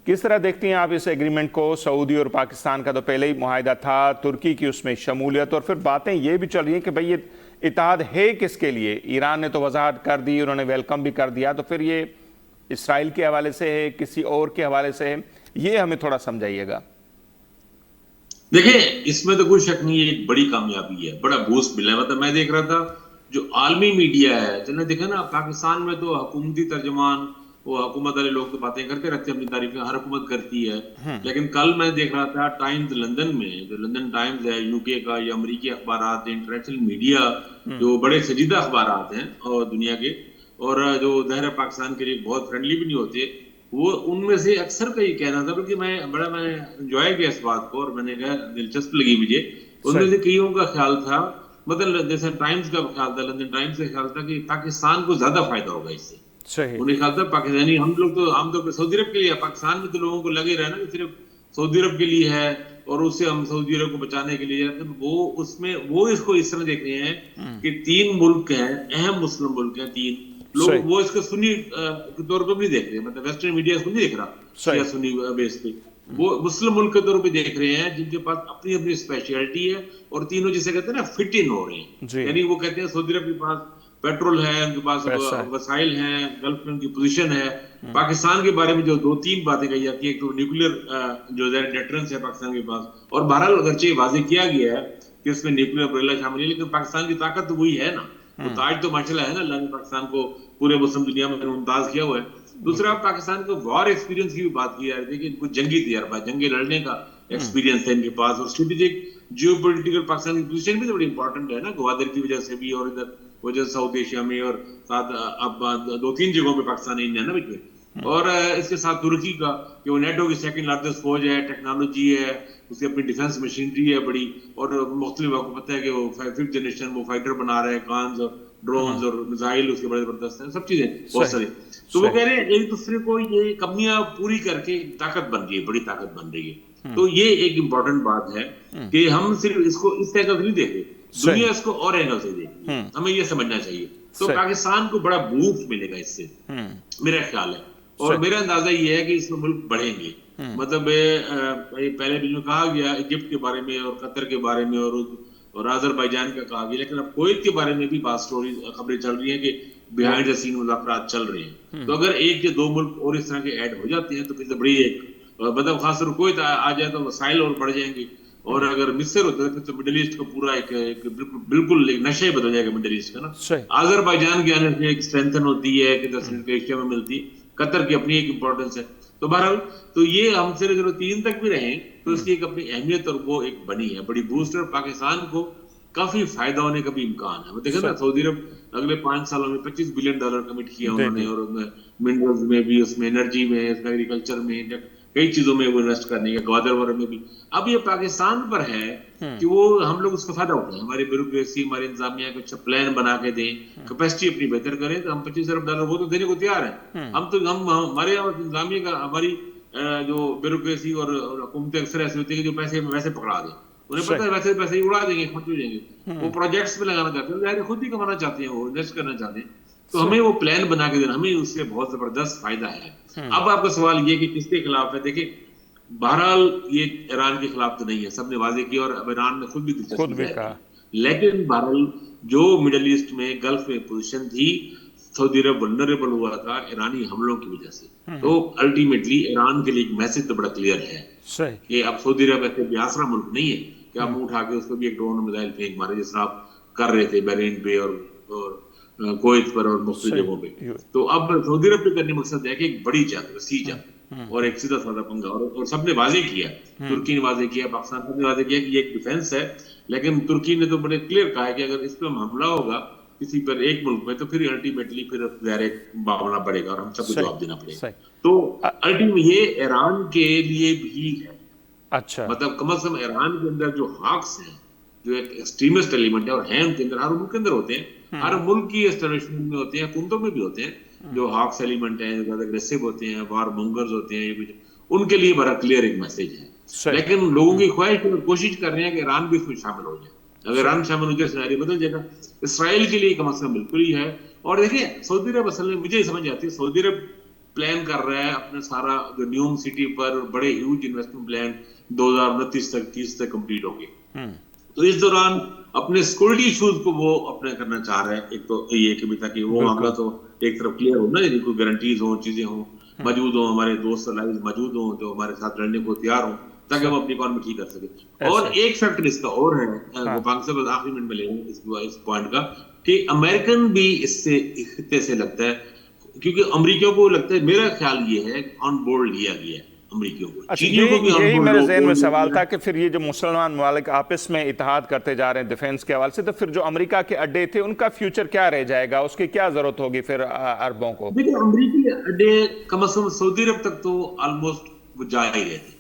किस तरह देखती हैं आप इस एग्रीमेंट को? सऊदी और पाकिस्तान का तो पहले ही मुआहिदा था, तुर्की की उसमें शमूलियत, और फिर बातें ये भी चल रही हैं कि भाई ये इत्तेहाद है किसके लिए? ईरान ने तो वजाहत कर दी, उन्होंने वेलकम भी कर दिया, तो फिर ये इसराइल के हवाले से है, किसी और के हवाले से है? ये हमें थोड़ा समझाइएगा. देखिए, इसमें तो कोई शक नहीं है, एक बड़ी कामयाबी है, बड़ा बूस्ट मिला है. मतलब मैं देख रहा था जो आलमी मीडिया है, तुमने देखा ना, पाकिस्तान में तो हुकूमती तर्जमान, वो हुकूमत वाले लोग तो बातें करते रहते हैं, अपनी तारीफें हर हुकूमत करती है. लेकिन कल मैं देख रहा था टाइम्स लंदन में, जो लंदन टाइम्स है यूके का, या अमेरिकी अखबार, इंटरनेशनल मीडिया, जो बड़े संजीदा अखबार हैं और दुनिया के, और जो ज़ाहिर पाकिस्तान के लिए बहुत फ्रेंडली भी नहीं होते, वो उनमें से अक्सर का ये कहना था, बल्कि मैंने एंजॉय किया इस बात को, और मैंने कहा दिलचस्प लगी मुझे. उनमें से कईयों का ख्याल था, मतलब जैसे टाइम्स का ख्याल था, लंदन टाइम्स का ख्याल था कि पाकिस्तान को ज्यादा फायदा होगा इससे. उन्हें ख्याल था पाकिस्तानी, हम लोग तो आमतौर पर सऊदी अरब के लिए, पाकिस्तान में तो लोगों को लगे रहा ना कि सिर्फ सऊदी अरब के लिए है और उससे हम सऊदी अरब को बचाने के लिए, वो इसको इस तरह देख रहे हैं कि 3 मुल्क हैं, अहम मुस्लिम मुल्क हैं 3 लोग, वो इसको सुन्नी के तौर पर भी देख रहे हैं. मतलब वेस्टर्न मीडिया इसको नहीं देख रहा शिया सुन्नी बेस पे, वो मुस्लिम मुल्क के तौर पे देख रहे हैं जिनके पास अपनी अपनी स्पेशलिटी है, और तीनों जिसे कहते हैं ना फिट इन हो रहे हैं. यानी वो कहते हैं सऊदी अरब के पास पेट्रोल है, उनके पास वसाइल हैं, गल्फ में उनकी पोजीशन है. पाकिस्तान के बारे में जो 2-3 बातें कही जाती है, एक तो न्यूक्लियर जो डेटरेंस है पाकिस्तान के पास, और बहरहाल अगरचे वाजे किया गया है कि इसमें न्यूक्लियर अम्ब्रेला शामिल है, लेकिन पाकिस्तान की ताकत तो वही है ना. वो ताज तो माशाल्लाह है ना, अल्लाह ने पाकिस्तान को पूरे मुस्लिम दुनिया में मुमताज किया हुआ है. दूसरा, पाकिस्तान को वॉर एक्सपीरियंस की भी बात की जा रही थी कि इनको जंगी तजर्बा, जंगे लड़ने का एक्सपीरियंस है इनके पास, और स्ट्रेटेजिक जियोपॉलिटिकल पाकिस्तान की पोजीशन भी तो बड़ी इंपॉर्टेंट है ना, ग्वादर की वजह से भी, और इधर वजह साउथ एशिया में, और साथ अब 2-3 जगहों पे पाकिस्तान है ना बीच. और इसके साथ तुर्की का, कि वो नेटो की सेकंड लार्जेस्ट फौज है, टेक्नोलॉजी है, उसकी अपनी डिफेंस मशीनरी है बड़ी, और मुख्तलिफ, आपको पता है कि वो 5th जनरेशन वो फाइटर बना रहे हैं, कान्स और ड्रोन्स और मिसाइल उसके बड़े जबरदस्त हैं, सब चीजें बहुत सारी. तो वो कह रहे हैं एक दूसरे को ये कमियां पूरी करके ताकत बन रही है, बड़ी ताकत बन रही है. तो ये एक इम्पोर्टेंट बात है कि हम सिर्फ इसको इस तरह से नहीं देख रहे, दुनिया इसको और एंगल से देख, हमें ये समझना चाहिए. तो पाकिस्तान को बड़ा बूस्ट मिलेगा इससे, मेरा ख्याल है, और मेरा अंदाजा ये है कि इसमें मुल्क बढ़ेंगे. मतलब पहले भी जो कहा गया इजिप्ट के बारे में और कतर के बारे में और अजरबैजान का कहा गया, लेकिन अब कुवैत के बारे में भी बात स्टोरी खबरें चल रही हैं कि बिहाइंड द सीन मुज़ाकरात चल रहे हैं. तो अगर 1 या 2 मुल्क और इस तरह के ऐड हो जाते हैं तो फिर तो बड़ी एक, मतलब खासतौर पर कुवैत आ जाए तो वसाइल और बढ़ जाएंगे, और अगर मिस्र होता है फिर तो मिडिल ईस्ट को पूरा एक बिल्कुल एक नशा ही बदल जाएगा मिडिल ईस्ट का ना. अजरबैजान के आने से एक स्ट्रेंथन होती है कि सेंट्रल एशिया में मिलती, कतर की अपनी एक इंपॉर्टेंस है. तो बहरहाल, तो ये हमसे अगर 3 तक भी रहे तो इसकी एक अपनी अहमियत और वो एक बनी है बड़ी बूस्ट, और पाकिस्तान को काफी फायदा होने का भी इम्कान है. देखा ना, सऊदी अरब अगले 5 सालों में $25 बिलियन कमिट किया उन्होंने, और मिनरल्स में भी, उसमें एनर्जी में, एग्रीकल्चर में, कई चीजों में वो इन्वेस्ट करने का, ग्वादर वगैरह में भी. अब ये पाकिस्तान पर है कि वो हम लोग उसका फायदा उठाएं, हमारी ब्यूरोक्रेसी, हमारी इंतजामिया को अच्छा प्लान बना के दें, कैपेसिटी अपनी बेहतर करें, तो हम $25 अरब वो तो देने को तैयार है. हम हमारे इंतजामिया का, हमारी जो ब्यूरोक्रेसी और हुकूमतें अक्सर ऐसी होती है कि जो पैसे वैसे पकड़ा दें, उन्हें पता है वैसे पैसे ही उड़ा देंगे, खर्च हो जाएंगे. वो प्रोजेक्ट्स में लगाना चाहते हैं, खुद ही कमाना चाहते हैं, वो इन्वेस्ट करना चाहते हैं. तो हमें वो प्लान बना के देना, हमें उससे बहुत जबरदस्त फायदा है. अब आपका सवाल ये कि किसके खिलाफ है, देखिए बहरहाल ये ईरान के खिलाफ तो नहीं है, सबने वाजे किया, और अब ईरान ने खुद भी दिलचस्पी कहा. लेकिन बहरहाल जो मिडिल ईस्ट में, गल्फ में पोजीशन थी, सऊदी अरब वल्नरेबल हुआ था ईरानी हमलों की वजह से. तो अल्टीमेटली ईरान के लिए एक मैसेज तो बड़ा क्लियर है कि अब सऊदी अरब ऐसे बेआसरा मुल्क नहीं है कि आप उठा के उसको भी एक ड्रोन मिसाइल फेंक मारे, जिस तरह आप कर रहे थे बहरीन पे और कुवैत पर और मुख्तलिफ जगहों पे. तो अब सऊदी अरब पे करने मकसद है कि एक बड़ी जंग, वसी जंग, और एक सीधा साधा पंगा, और सबने वाजे किया, तुर्की ने वाजे किया, पाकिस्तान ने वाजे किया कि ये एक डिफेंस है. लेकिन तुर्की ने तो बड़े क्लियर कहा है कि अगर इस पर हमला होगा किसी पर, एक मुल्क में, तो फिर अल्टीमेटली फिर एक मामला बढ़ेगा और हम सबको जवाब देना पड़ेगा. तो अल्टीमेटली ये ईरान के लिए भी है. अच्छा, मतलब कम से कम ईरान के अंदर जो हाक्स हैं, जो एक एक्सट्रीमिस्ट एलिमेंट है, और हैं उनके अंदर, हर मुल्क के अंदर होते हैं, हर मुल्क की एस्टेब्लिशमेंट में होते हैं, हुकूमतों में भी होते हैं, جو ہاکس ایلیمنٹ ہیں، جو زیادہ اگریسو ہوتے ہیں، وار مونگرز ہوتے ہیں، یہ بھی ان کے لیے بڑا کلیئر ایک میسج ہے. لیکن لوگوں کی خواہش اور کوشش کر رہے ہیں کہ ایران بھی اس میں شامل ہو جائے. اگر ایران شامل ہو جائے سیناریو بدل جائے گا. اسرائیل کے لیے کم از کم بالکل ہی ہے. اور دیکھیں سعودی عرب اصل میں مجھے سمجھ آتی ہے، سعودی عرب پلان کر رہا ہے اپنا سارا جو نیوم سٹی پر بڑے ہیوج انویسٹمنٹ پلان 2029 تک 30 تک کمپلیٹ ہو گئے. تو اس دوران اپنے سیکورٹی ایشوز کو وہ اپنا کرنا چاہ رہے ہیں. ایک تو یہ کہ تاکہ وہ معاملہ تو ایک طرف کلیئر ہو نا، یعنی کوئی گارنٹیز ہوں، چیزیں ہوں موجود ہوں، ہمارے دوست الائز موجود ہوں جو ہمارے ساتھ لڑنے کو تیار ہوں، تاکہ ہم اپنی اکانومی ٹھیک کر سکیں. اور ایک فیکٹر اس کا اور ہے، گوپال صاحب آخری منٹ میں لے لیں اس پوائنٹ کا، کہ امریکن بھی اس سے خطے سے لگتا ہے، کیونکہ امریکیوں کو لگتا ہے، میرا خیال یہ ہے آن بورڈ لیا گیا ہے امریکیوں کو. یہی میرے ذہن میں سوال تھا کہ پھر یہ جو مسلمان ممالک آپس میں اتحاد کرتے جا رہے ہیں ڈیفنس کے حوالے سے، تو پھر جو امریکہ کے اڈے تھے ان کا فیوچر کیا رہ جائے گا، اس کی کیا ضرورت ہوگی پھر عربوں کو؟ دیکھیں امریکی اڈے کم از کم سعودی عرب تک تو آلموسٹ وہ جا ہی رہے تھے.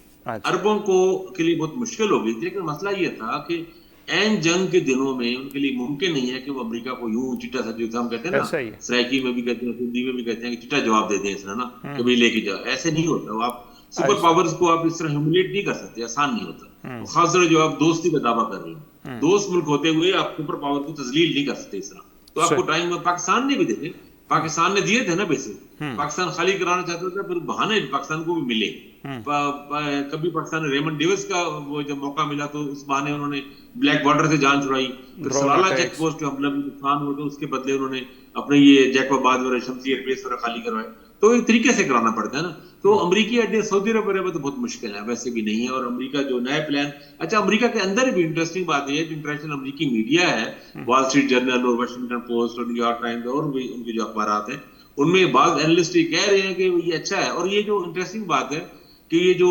عربوں کو کے لیے بہت مشکل ہو گئی تھی. لیکن مسئلہ یہ تھا کہ این جنگ کے دنوں میں ان کے لیے ممکن نہیں ہے کہ وہ امریکہ کو یوں چٹا سا، جو ہم کہتے ہیں نا سرائکی میں بھی کہتے ہیں، سندھی میں بھی کہتے ہیں، کہ چٹا جواب دے دیں اس طرح نا کہ بھائی لے کے جاؤ. ایسے نہیں ہوتا. آپ سپر پاورز کو آپ اس طرح ہیوملیٹ نہیں کر سکتے، آسان نہیں ہوتا. خاص طور جو آپ دوستی کا دعویٰ کر رہے ہیں، دوست ملک ہوتے ہوئے آپ سپر پاور کو تذلیل نہیں کر سکتے اس طرح. تو آپ کو ٹائم میں پاکستان نے بھی دیکھے، پاکستان نے دیے تھے نا پیسے. پاکستان خالی کرانا چاہتا تھا، پھر بہانے پاکستان کو بھی ملے. کبھی پاکستان نے ریمنڈ ڈیوس کا وہ جب موقع ملا تو اس بہانے انہوں نے بلیک بارڈر سے جان چھڑائی. پھر سلالہ چیک پوسٹ جو حملہ نقصان ہوا تو اس کے بدلے انہوں نے اپنے یہ جیکو آباد اور شمسی ایئر بیس وغیرہ خالی کروائے. تو ایک طریقے سے کرانا پڑتا ہے نا. تو امریکی اڈے سعودی عرب میں تو بہت مشکل ہے، ویسے بھی نہیں ہے. اور امریکہ جو نئے پلان، اچھا امریکہ کے اندر بھی انٹرسٹنگ بات یہ ہے جو انٹرنیشنل امریکی میڈیا ہے، وال اسٹریٹ جرنل اور واشنگٹن پوسٹ اور نیو یارک ٹائمز اور بھی ان کے جو اخبارات ہیں، ان میں بعض اینالسٹ یہ کہہ رہے ہیں کہ یہ اچھا ہے. اور یہ جو انٹرسٹنگ بات ہے کہ یہ جو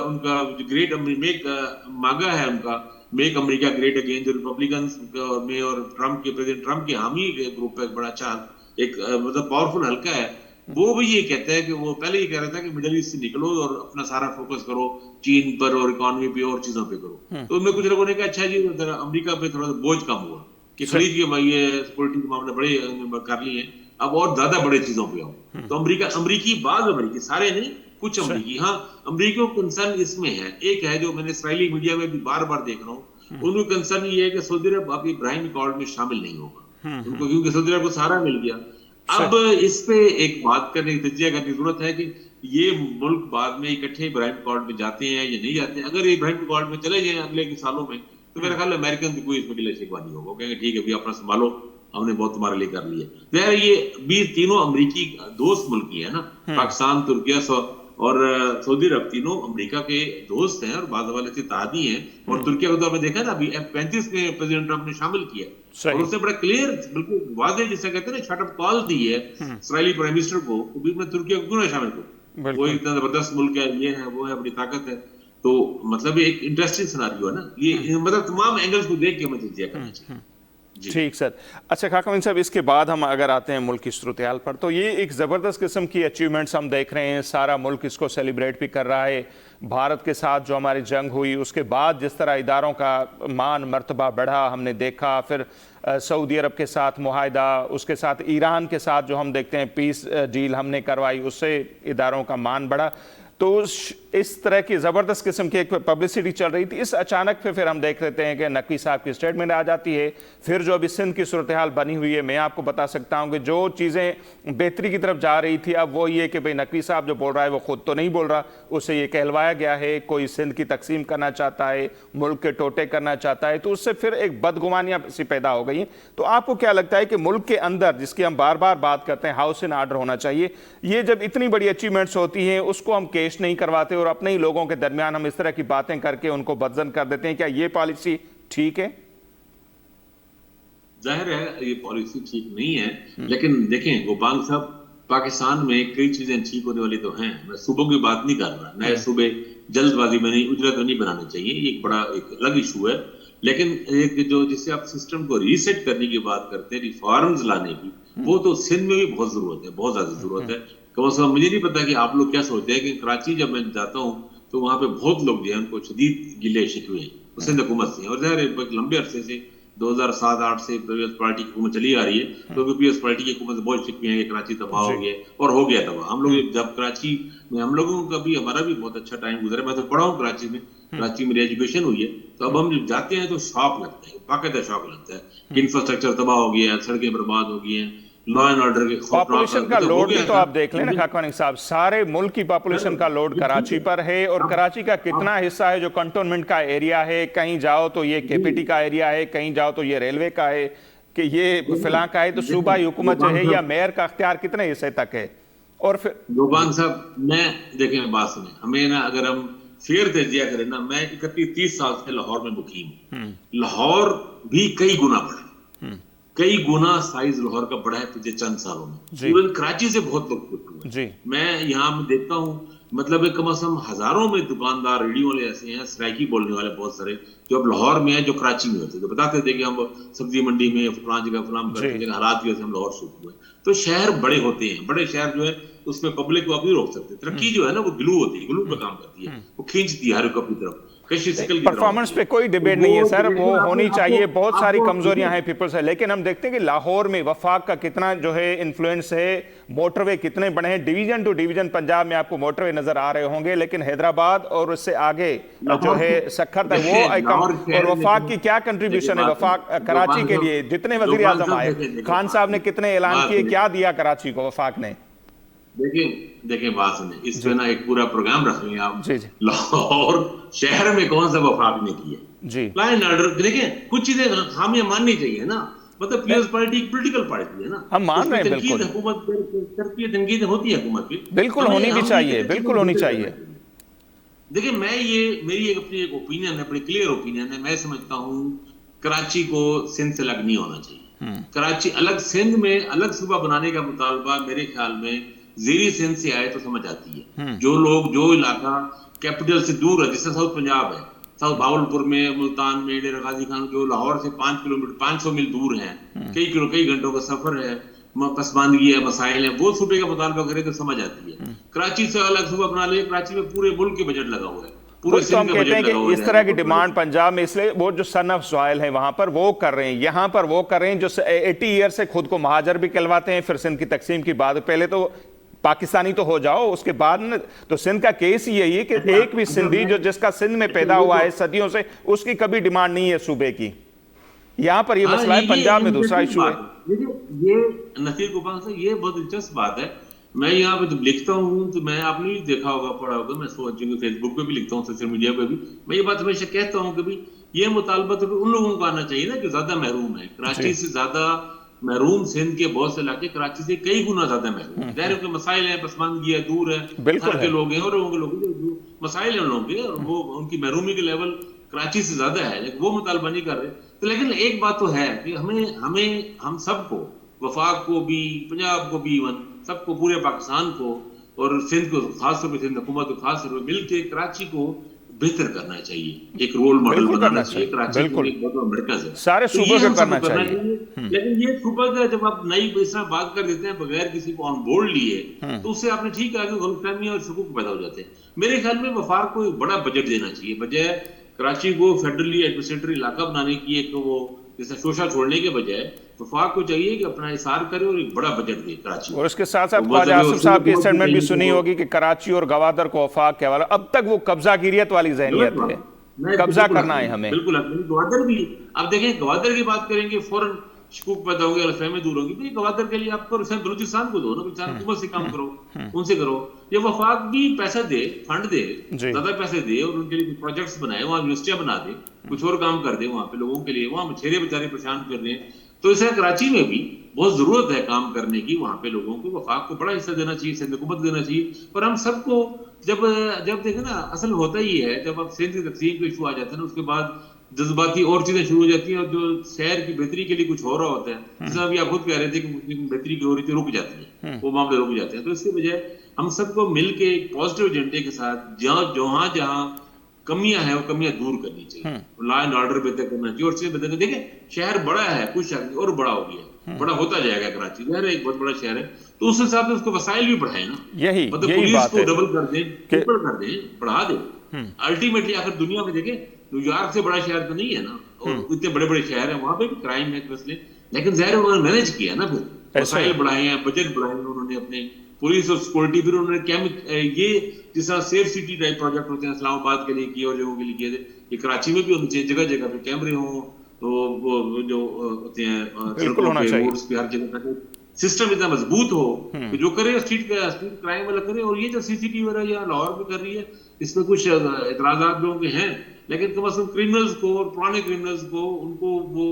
ان کا گریٹ میک مانگا ہے، ان کا میک امریکہ گریٹ اگین، جو ریپبلکنس میں اور ٹرمپ کے پریزیڈنٹ ٹرمپ کے حامی گروپ ہے، بڑا اچھا ایک مطلب پاورفل حلقہ ہے، وہ بھی یہ کہتا ہے کہ وہ پہلے یہ کہہ رہا تھا کہ مڈل ایسٹ سے نکلو اور اپنا سارا فوکس کرو چین پر اور اکانومی پہ اور چیزوں پہ کرو. تو ان میں کچھ لوگوں نے کہا اچھا جی امریکہ پہ تھوڑا سا بوجھ کم ہوا کہ خلیج کے یہ سیکورٹی کے معاملے بڑے کر لیے ہیں، اب اور زیادہ بڑے چیزوں پہ آؤ. تو امریکی بعض امریکی، سارے نہیں، کچھ امریکی، ہاں امریکہ کو کنسرن اس میں ہے. ایک ہے جو میں نے اسرائیلی میڈیا میں بھی بار بار دیکھ رہا ہوں، ان کو کنسرن یہ ہے کہ سعودی عرب اب ابراہیم اکارڈ میں شامل نہیں ہوگا ان کو، کیونکہ سعودی عرب کو سہارا مل گیا. اب اس پہ ایک بات کرنے کی تجزیہ کرنے کی ضرورت ہے کہ یہ ملک بعد میں اکٹھے ابراہیم اکارڈ میں جاتے ہیں یا نہیں جاتے ہیں. اگر یہ ابراہیم اکارڈ میں چلے جائیں اگلے کے سالوں میں تو میرا خیال ہے امریکن کی کوئی اس میں گلے شکوہ نہیں ہوگا، کہیں گے ٹھیک ہے بھی اپنا سنبھالو، ہم نے بہت تمہارے لیے کر لیا. ظاہر یہ بھی تینوں امریکی دوست ملک ہی ہیں نا، پاکستان، ترکیہ اور سعودی عرب، تینوں امریکہ کے دوست ہیں اور بعض حوالے سے اتحادی ہیں. اور ترکیہ کو تو آپ نے دیکھا نا ابھی F-35 میں پریزیڈنٹ ٹرمپ نے شامل کیا اور اس نے بڑا کلیئر بالکل واضح جسے کہتے ہیں نا شٹ اپ کال دی ہے اسرائیلی پرائم منسٹر کو کہ میں ترکیہ کو کیوں نہ شامل کروں، وہ اتنا زبردست ملک ہے، یہ ہے وہ ہے، بڑی طاقت ہے. تو مطلب ایک انٹرسٹنگ سیناریو ہے نا یہ، مطلب تمام اینگلز کو دیکھ کے میں تجزیہ کرنا چاہیے. ٹھیک سر. اچھا خاکم امین صاحب، اس کے بعد ہم اگر آتے ہیں ملک کی صورتحال پر، تو یہ ایک زبردست قسم کی اچیومنٹس ہم دیکھ رہے ہیں، سارا ملک اس کو سیلیبریٹ بھی کر رہا ہے. بھارت کے ساتھ جو ہماری جنگ ہوئی اس کے بعد جس طرح اداروں کا مان مرتبہ بڑھا ہم نے دیکھا، پھر سعودی عرب کے ساتھ معاہدہ، اس کے ساتھ ایران کے ساتھ جو ہم دیکھتے ہیں پیس ڈیل ہم نے کروائی، اس سے اداروں کا مان بڑھا. تو اس طرح کی زبردست قسم کی ایک پبلسٹی چل رہی تھی. اس اچانک پھر ہم دیکھ لیتے ہیں کہ نقوی صاحب کی اسٹیٹمنٹ آ جاتی ہے. پھر جو ابھی سندھ کی صورتحال بنی ہوئی ہے، میں آپ کو بتا سکتا ہوں کہ جو چیزیں بہتری کی طرف جا رہی تھی اب وہ یہ کہ بھئی نقوی صاحب جو بول رہا ہے وہ خود تو نہیں بول رہا، اسے یہ کہلوایا گیا ہے کوئی سندھ کی تقسیم کرنا چاہتا ہے، ملک کے ٹوٹے کرنا چاہتا ہے. تو اس سے پھر ایک بدگمانیاں سی پیدا ہو گئی ہیں. تو آپ کو کیا لگتا ہے کہ ملک کے اندر، جس کی ہم بار بار بات کرتے ہیں ہاؤس ان آرڈر ہونا چاہیے، یہ جب اتنی بڑی اچیومنٹس ہوتی ہیں اس کو ہم کیش نہیں کرواتے اور اپنے ہی لوگوں کے درمیان ہم اس طرح کی باتیں کر کے ان کو بدزن کر دیتے ہیں، کیا یہ پالیسی ٹھیک ہے؟ ظاہر ہے یہ پالیسی ٹھیک نہیں ہے، لیکن دیکھیں گوپال صاحب، پاکستان میں کئی چیزیں ٹھیک ہونے والی تو ہیں. میں صوبوں کی بات نہیں کر رہا، نئے صوبے جلد بازی میں نہیں، اجرت میں نہیں بنانے چاہیے، یہ ایک بڑا ایک الگ ایشو ہے. لیکن ایک جو جس سے آپ سسٹم کو ریسیٹ کرنے کی بات کرتے ہیں، ریفارمز لانے کی، وہ تو سندھ میں بھی بہت ضرورت ہے، بہت زیادہ ضرورت ہے. مجھے نہیں پتا کہ آپ لوگ کیا سوچتے ہیں کہ کراچی جب میں جاتا ہوں تو وہاں پہ بہت لوگ جو ہیں ان کو شدید گلے شکوے ہیں سندھ حکومت سے، اور ظاہر ہے لمبے عرصے سے 2007-8 से पीपल्स पार्टी की हुकूमत चली आ रही है, तो पीपल्स पार्टी की हुकूमत बहुत शिकवी है कि कराची तबाह हो गया और हो गया तबाह। हम लोग जब कराची में हम लोगों का भी हमारा भी बहुत अच्छा टाइम गुजरा, मैं तो पढ़ा हूँ कराची में, कराची मेरी एजुकेशन हुई है, तो अब हम जब जाते हैं तो शौक लगता है, बाकायदा शौक लगता है कि इंफ्रास्ट्रक्चर तबाह हो गया है, सड़कें बर्बाद हो गई हैं, लॉ एंड ऑर्डर के पॉपुलेशन का लोड भी तो आप देख लें ना खाकवानी साहब, सारे मुल्क की पॉपुलेशन का लोड कराची पर है, और कराची का कितना हिस्सा है जो कंटोनमेंट का एरिया है, कहीं जाओ तो ये केपीटी का एरिया है, कहीं जाओ तो ये रेलवे का है, कि ये फिलहाल का है, तो सूबाई हुकूमत जो है या मेयर का अख्तियार कितने हिस्से तक है। और फिर गोपान साहब, मैं देखें बात सुने, हमें ना अगर हम फेयर तजिया करें ना, मैं 31-30 साल से लाहौर में मुकीम हूं, लाहौर भी कई गुना बढ़ा, कई गुना साइज लाहौर का बढ़ा है पिछले चंद सालों में, इवन कराची से बहुत लोग खुश हुए। मैं यहाँ देखता हूँ, मतलब कम से कम हजारों में दुकानदार, रेडियो वाले ऐसे हैं, सराइकी बोलने वाले बहुत सारे, जो अब लाहौर में है, जो कराची में होते, जो बताते थे कि हम सब्जी मंडी में फलां जगह फलां करते जगह हालात की वजह से हम लाहौर शुरू हुए। तो शहर बड़े होते हैं, बड़े शहर जो है उसमें पब्लिक को आप नहीं रोक सकते। तरक्की जो है ना वो ग्लू होती है, ग्लू पे काम करती है, वो खींचती है हर को अपनी तरफ। परफॉर्मेंस पे कोई डिबेट नहीं है सर, वो होनी चाहिए, बहुत सारी कमजोरियां हैं पीपल्स है, लेकिन हम देखते हैं कि लाहौर में वफाक का कितना जो है इन्फ्लुएंस है, मोटरवे कितने बड़े हैं, डिवीजन टू डिवीजन पंजाब में आपको मोटरवे नजर आ रहे होंगे, लेकिन हैदराबाद और उससे आगे जो है सखर तक वो और वफाक की क्या कंट्रीब्यूशन है वफाक कराची के लिए, जितने वजीर आजम आए, खान साहब ने कितने ऐलान किए, क्या दिया कराची को वफाक ने। देखिए बात सुने, इस पे ना एक पूरा प्रोग्राम रख लेंगे आप, लाहौर शहर में कौन सा वफाक ने किया, लॉ एंड ऑर्डर। देखिए कुछ चीजें खामियां माननी चाहिए ना, मतलब पीपल्स पार्टी एक पॉलिटिकल पार्टी है ना, हम मान रहे हैं, बिल्कुल तनकीद होती है हुकूमत की, बिल्कुल होनी भी चाहिए, बिल्कुल होनी चाहिए। देखिए मैं ये मेरी अपनी एक ओपिनियन है, अपनी क्लियर ओपिनियन है, मैं समझता हूँ कराची को सिंध से अलग नहीं होना चाहिए। कराची अलग, सिंध में अलग सूबा बनाने का मुतालबा मेरे ख्याल में ज़ेरी सिंध से आए तो समझ आती है। जो लोग, जो इलाका कैपिटल से दूर है, जैसे साउथ पंजाब है, साउथ भावलपुर में, मुल्तान में, डेरा गाजी खान, जो लाहौर से 5 किलोमीटर 500 मील दूर है, कई घंटों का सफर है, पसमानदगी है, मसाइल है, वो सूबे का मुतालबा करे तो समझ आती है। कराची से अलग सूबा बना ले, कराची में पूरे मुल्क के बजट लगा हुआ है, तो हम कहते हैं कि इस तरह की डिमांड पंजाब में, इसलिए वो जो सन ऑफ सॉइल है वहां पर वो कर रहे हैं, यहाँ पर वो कर रहे हैं जो 80 ईयर से खुद को महाजर भी कहलवाते हैं, फिर सिंध की तकसीम की बात, पहले तो पाकिस्तानी तो हो जाओ, उसके बाद न तो सिंध का केस यही है कि एक भी सिंधी जो जिसका सिंध में पैदा हुआ है सदियों से, उसकी कभी डिमांड नहीं है सूबे की। यहाँ पर ये मसला है, पंजाब में दूसरा इशू है। ये नसीर गोपाल साहब, ये बहुत दिलचस्प बात है। मैं यहाँ पे जब लिखता हूँ तो मैं, आपने भी देखा होगा, पढ़ा होगा, मैं फेसबुक पे भी लिखता हूँ, सोशल मीडिया पे भी मैं ये बात हमेशा कहता हूँ कि भाई ये मुतालबा तो उन लोगों को आना चाहिए ना जो ज्यादा महरूम है। कराची से ज्यादा महरूम सिंध के बहुत से इलाके कराची से कई गुना ज्यादा महरूम, ज़ाहिर है मसाइल है, पसमानदगी है, दूर है, घर के लोग हैं, और लोगों के लोग मसाइल है उन लोगों के, और वो उनकी महरूमी के लेवल कराची से ज्यादा है, लेकिन वो मुतालबा नहीं कर रहे। तो लेकिन एक बात तो है कि हम सबको, वफाक को भी, पंजाब को भी, इवन सबको, पूरे पाकिस्तान को और सिंध को खास तौर पर, सिंध हुकूमत को खास तौर पर मिलकर कराची को बेहतर करना चाहिए, एक रोल मॉडल बनाना चाहिए। कराची को एक बहुत मरकज है, सारे सूबे को करना चाहिए। लेकिन ये सूबा का जब आप नई इस तरह बात कर देते हैं बगैर किसी को ऑन बोर्ड लिए, तो उससे आपने ठीक है गलतफहमी और शकूक पैदा हो जाते हैं। मेरे ख्याल में वफाक को एक बड़ा बजट देना चाहिए, बजाय कराची को फेडरली एडमिनिस्ट्रेटिव इलाका बनाने की, एक वो जैसे शोशा छोड़ने के बजाय वफाक को चाहिए कि अपना इशार करे और एक बड़ा बजट दे कराची। और इसके साथ साथ ख्वाजा आसिफ साहब की स्टेटमेंट भी सुनी होगी कि कराची और गवादर को वफाक के हवाले, अब तक वो कब्जागिरियत वाली ज़हनियत है, कब्जा करना है हमें। बिल्कुल, गवादर भी आप देखें, गवादर की बात करेंगे फौरन शकूक पैदा होंगे, गलतफहमी दूर होगी। भाई गवादर के लिए आपको बलूचिस्तान को दो ना, बलूचिस्तान हुकूमत से काम करो, उनसे करो। ये वफाक भी पैसा दे, फंड दे, ज्यादा पैसे दे, और उनके लिए प्रोजेक्ट्स बनाए, वहाँ यूनिवर्सिटियां बना दे, कुछ और काम कर दे वहाँ पे लोगों के लिए, वहाँ मछेरे बेचारे परेशान कर रहे हैं। तो इसे कराची में भी बहुत जरूरत है काम करने की, वहाँ पे लोगों को वफाक को बड़ा हिस्सा देना चाहिए, सिंध हुकूमत देना चाहिए। पर हम सबको जब देखें ना, असल होता ही है, जब अब सिंध की तकसीम का इशू आ जाता है ना, उसके बाद जज्बाती और चीजें शुरू हो जाती हैं, और जो शहर की बेहतरी के लिए कुछ हो रहा होता है, जैसे अभी आप खुद कह रहे थे कि मुस्लिम बेहतरी की हो रही थी, रुक जाती है, वो मामले रुक जाते हैं। तो इसके बजाय हम सबको मिलके एक पॉजिटिव एजेंडे के साथ जहाँ कमियां हैं वो कमियां दूर करनी चाहिए, लॉ एंड ऑर्डर बेहतर करना चाहिए, और चीजें बेहतर। देखें शहर बड़ा है, कुछ और बड़ा हो गया, बड़ा होता जाएगा कराची, एक बहुत बड़ा शहर है, तो उस हिसाब से उसको वसाइल भी बढ़ाए ना, मतलब पुलिस को डबल कर दें, ट्रिपल कर दें, बढ़ा दें। अल्टीमेटली आखिर दुनिया में देखें, न्यूयॉर्क से बड़ा शहर तो नहीं है ना, اتنے بڑے بڑے شہر ہیں وہاں پہ بھی کرائم ہے مسئلے, لیکن ظاہر انہوں نے مینج کیا نا, پھر وسائل بڑھائے ہیں, بجٹ بڑھائے ہیں انہوں نے اپنے, پولیس اور سیکورٹی, پھر انہوں نے یہ جس طرح سیف سٹی ٹائپ پروجیکٹ ہوتے ہیں اسلام آباد کے لیے کیے اور جگہوں کے لیے کیے تھے, یہ کراچی میں بھی ہونے چاہیے, جگہ جگہ پہ کیمرے ہوں, تو وہ جو ہوتے ہیں سڑکوں پہ روڈز پہ ہر جگہ تک سسٹم اتنا مضبوط ہو کہ جو کرے اسٹریٹ کرائم والا کرے. اور یہ جو سی سی ٹی وی وغیرہ یا لاہور میں کر رہی ہے اس میں کچھ اعتراضات لوگوں کے ہیں, لیکن کم از کم کرمنلز کو اور پرانے کرمنلز کو ان کو وہ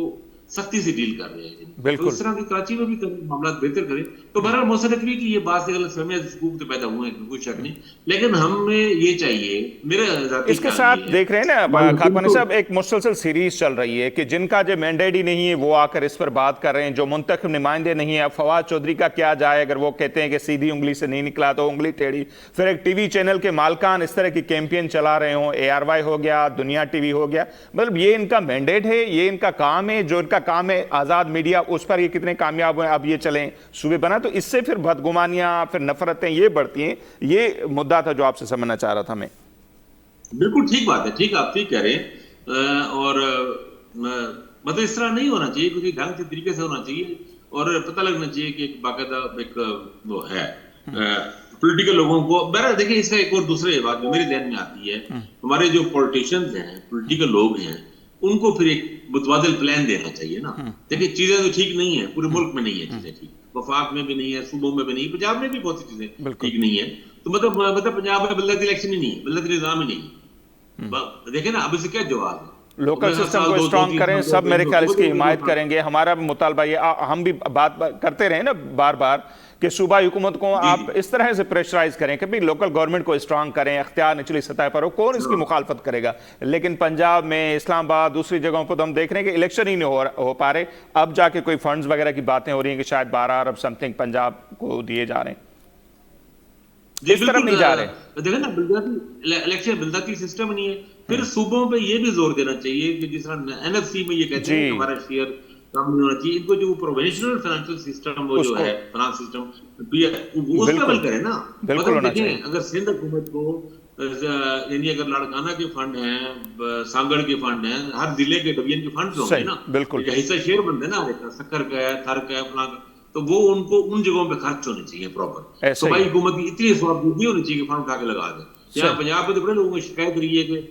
سختی سے ڈیل کر رہے ہیں. بالکل اس طرح کی کراچی میں بھی معاملات بہتر کریں. تو بہرحال موصلت بھی کہ یہ بات سے غلط فہمیاں حقوق تو پیدا ہوئے ہیں, کوئی شک نہیں, لیکن ہمیں یہ چاہیے, میرا اس کے ساتھ دیکھ رہے ہیں نا خاکوانی صاحب ایک مسلسل سیریز چل رہی ہے کہ جن کا جو مینڈیٹ ہی نہیں ہے وہ آ کر اس پر بات کر رہے ہیں, جو منتخب نمائندے نہیں ہیں. فواد چودھری کا کیا جائے اگر وہ کہتے ہیں کہ سیدھی انگلی سے نہیں نکلا تو انگلی ٹیڑھی. پھر ایک ٹی وی چینل کے مالکان اس طرح کی کیمپین چلا رہے ہوں, ARY ہو گیا, دنیا ٹی وی ہو گیا. مطلب یہ ان کا مینڈیٹ ہے, یہ ان کا کام ہے, جو ان کا کام ہے آزاد میڈیا, اس پر یہ کتنے کامیاب ہوئے اب یہ چلیں صوبے بنا. تو اس سے پھر بدگمانیاں, پھر نفرتیں یہ بڑھتی ہیں. یہ مدعا تھا جو آپ سے سمجھنا چاہ رہا تھا میں. بالکل ٹھیک بات ہے, ٹھیک آپ ٹھیک کہہ رہے ہیں. اور مطلب اس طرح نہیں ہونا چاہیے, کسی ڈھنگ سے طریقے سے ہونا چاہیے, اور پتہ لگنا چاہیے کہ ایک باقاعدہ ایک وہ ہے پولیٹیکل لوگوں کو. بہرحال دیکھیں اس کا ایک اور دوسرے بات جو میرے ذہن میں آتی ہے, ہمارے جو پولیٹیشنز ہیں, پولیٹیکل لوگ ہیں, ان کو پھر ایک متبادل پلان دینا چاہیے نا. دیکھیں چیزیں تو ٹھیک نہیں ہیں, پورے ملک میں نہیں ہے چیزیں ٹھیک, وفاق میں بھی نہیں ہے, صوبوں میں بھی نہیں, پنجاب میں بھی بہت سی چیزیں ٹھیک نہیں ہے. تو مطلب پنجاب میں بلدیاتی الیکشن ہی نہیں ہے, بلدیاتی نظام ہی نہیں ہے. دیکھیں نا اب اس سے کیا جواب ہے, لوکل سسٹم کو اسٹرانگ کریں, سب میرے خیال اس کی حمایت کریں گے. ہمارا مطالبہ یہ, ہم بھی بات کرتے رہے نا بار بار کہ صوبائی حکومت کو آپ اس طرح سے پریشرائز کریں کہ بھی لوکل گورنمنٹ کو اسٹرانگ کریں, اختیار نچلی سطح پر ہو, کون اس کی مخالفت کرے گا. لیکن پنجاب میں, اسلام آباد, دوسری جگہوں پر تو ہم دیکھ رہے ہیں کہ الیکشن ہی نہیں ہو پا رہے. اب جا کے کوئی فنڈز وغیرہ کی باتیں ہو رہی ہیں کہ شاید 12 ارب سم تھنگ پنجاب کو دیے جا رہے ہیں. اس طرف نہیں جا رہے. دیکھیں نا بلدیاتی الیکشن بلدیاتی سسٹم نہیں ہے. پھر صوبوں پہ یہ بھی زور دینا چاہیے کہ جس طرح NFC میں یہ کہتے ہیں کہ ہمارا شیئر کم نہیں ہونا چاہیے, ان کو جو پروونشنل فائنینشل سسٹم وہ جو ہے فائنانس سسٹم اس پہ عمل کرے نا. مطلب دیکھیں اگر سندھ حکومت کو یعنی اگر لاڑکانہ کے فنڈ ہیں, سانگڑ کے فنڈ ہیں, ہر ضلع کے ڈویژن کے فنڈ ہوں گے نا, حصہ شیئر بنتے ہیں نا, سکر کا ہے, تھر کا ہے, فلاں کا, تو وہ ان کو ان جگہوں پہ خرچ ہونے چاہیے پراپر. صوبائی حکومت کی اتنی سواب نہیں ہونی چاہیے کہ فنڈ اٹھا کے لگا دیں. یہاں پنجاب میں تو بڑے لوگوں کو شکایت رہی ہے کہ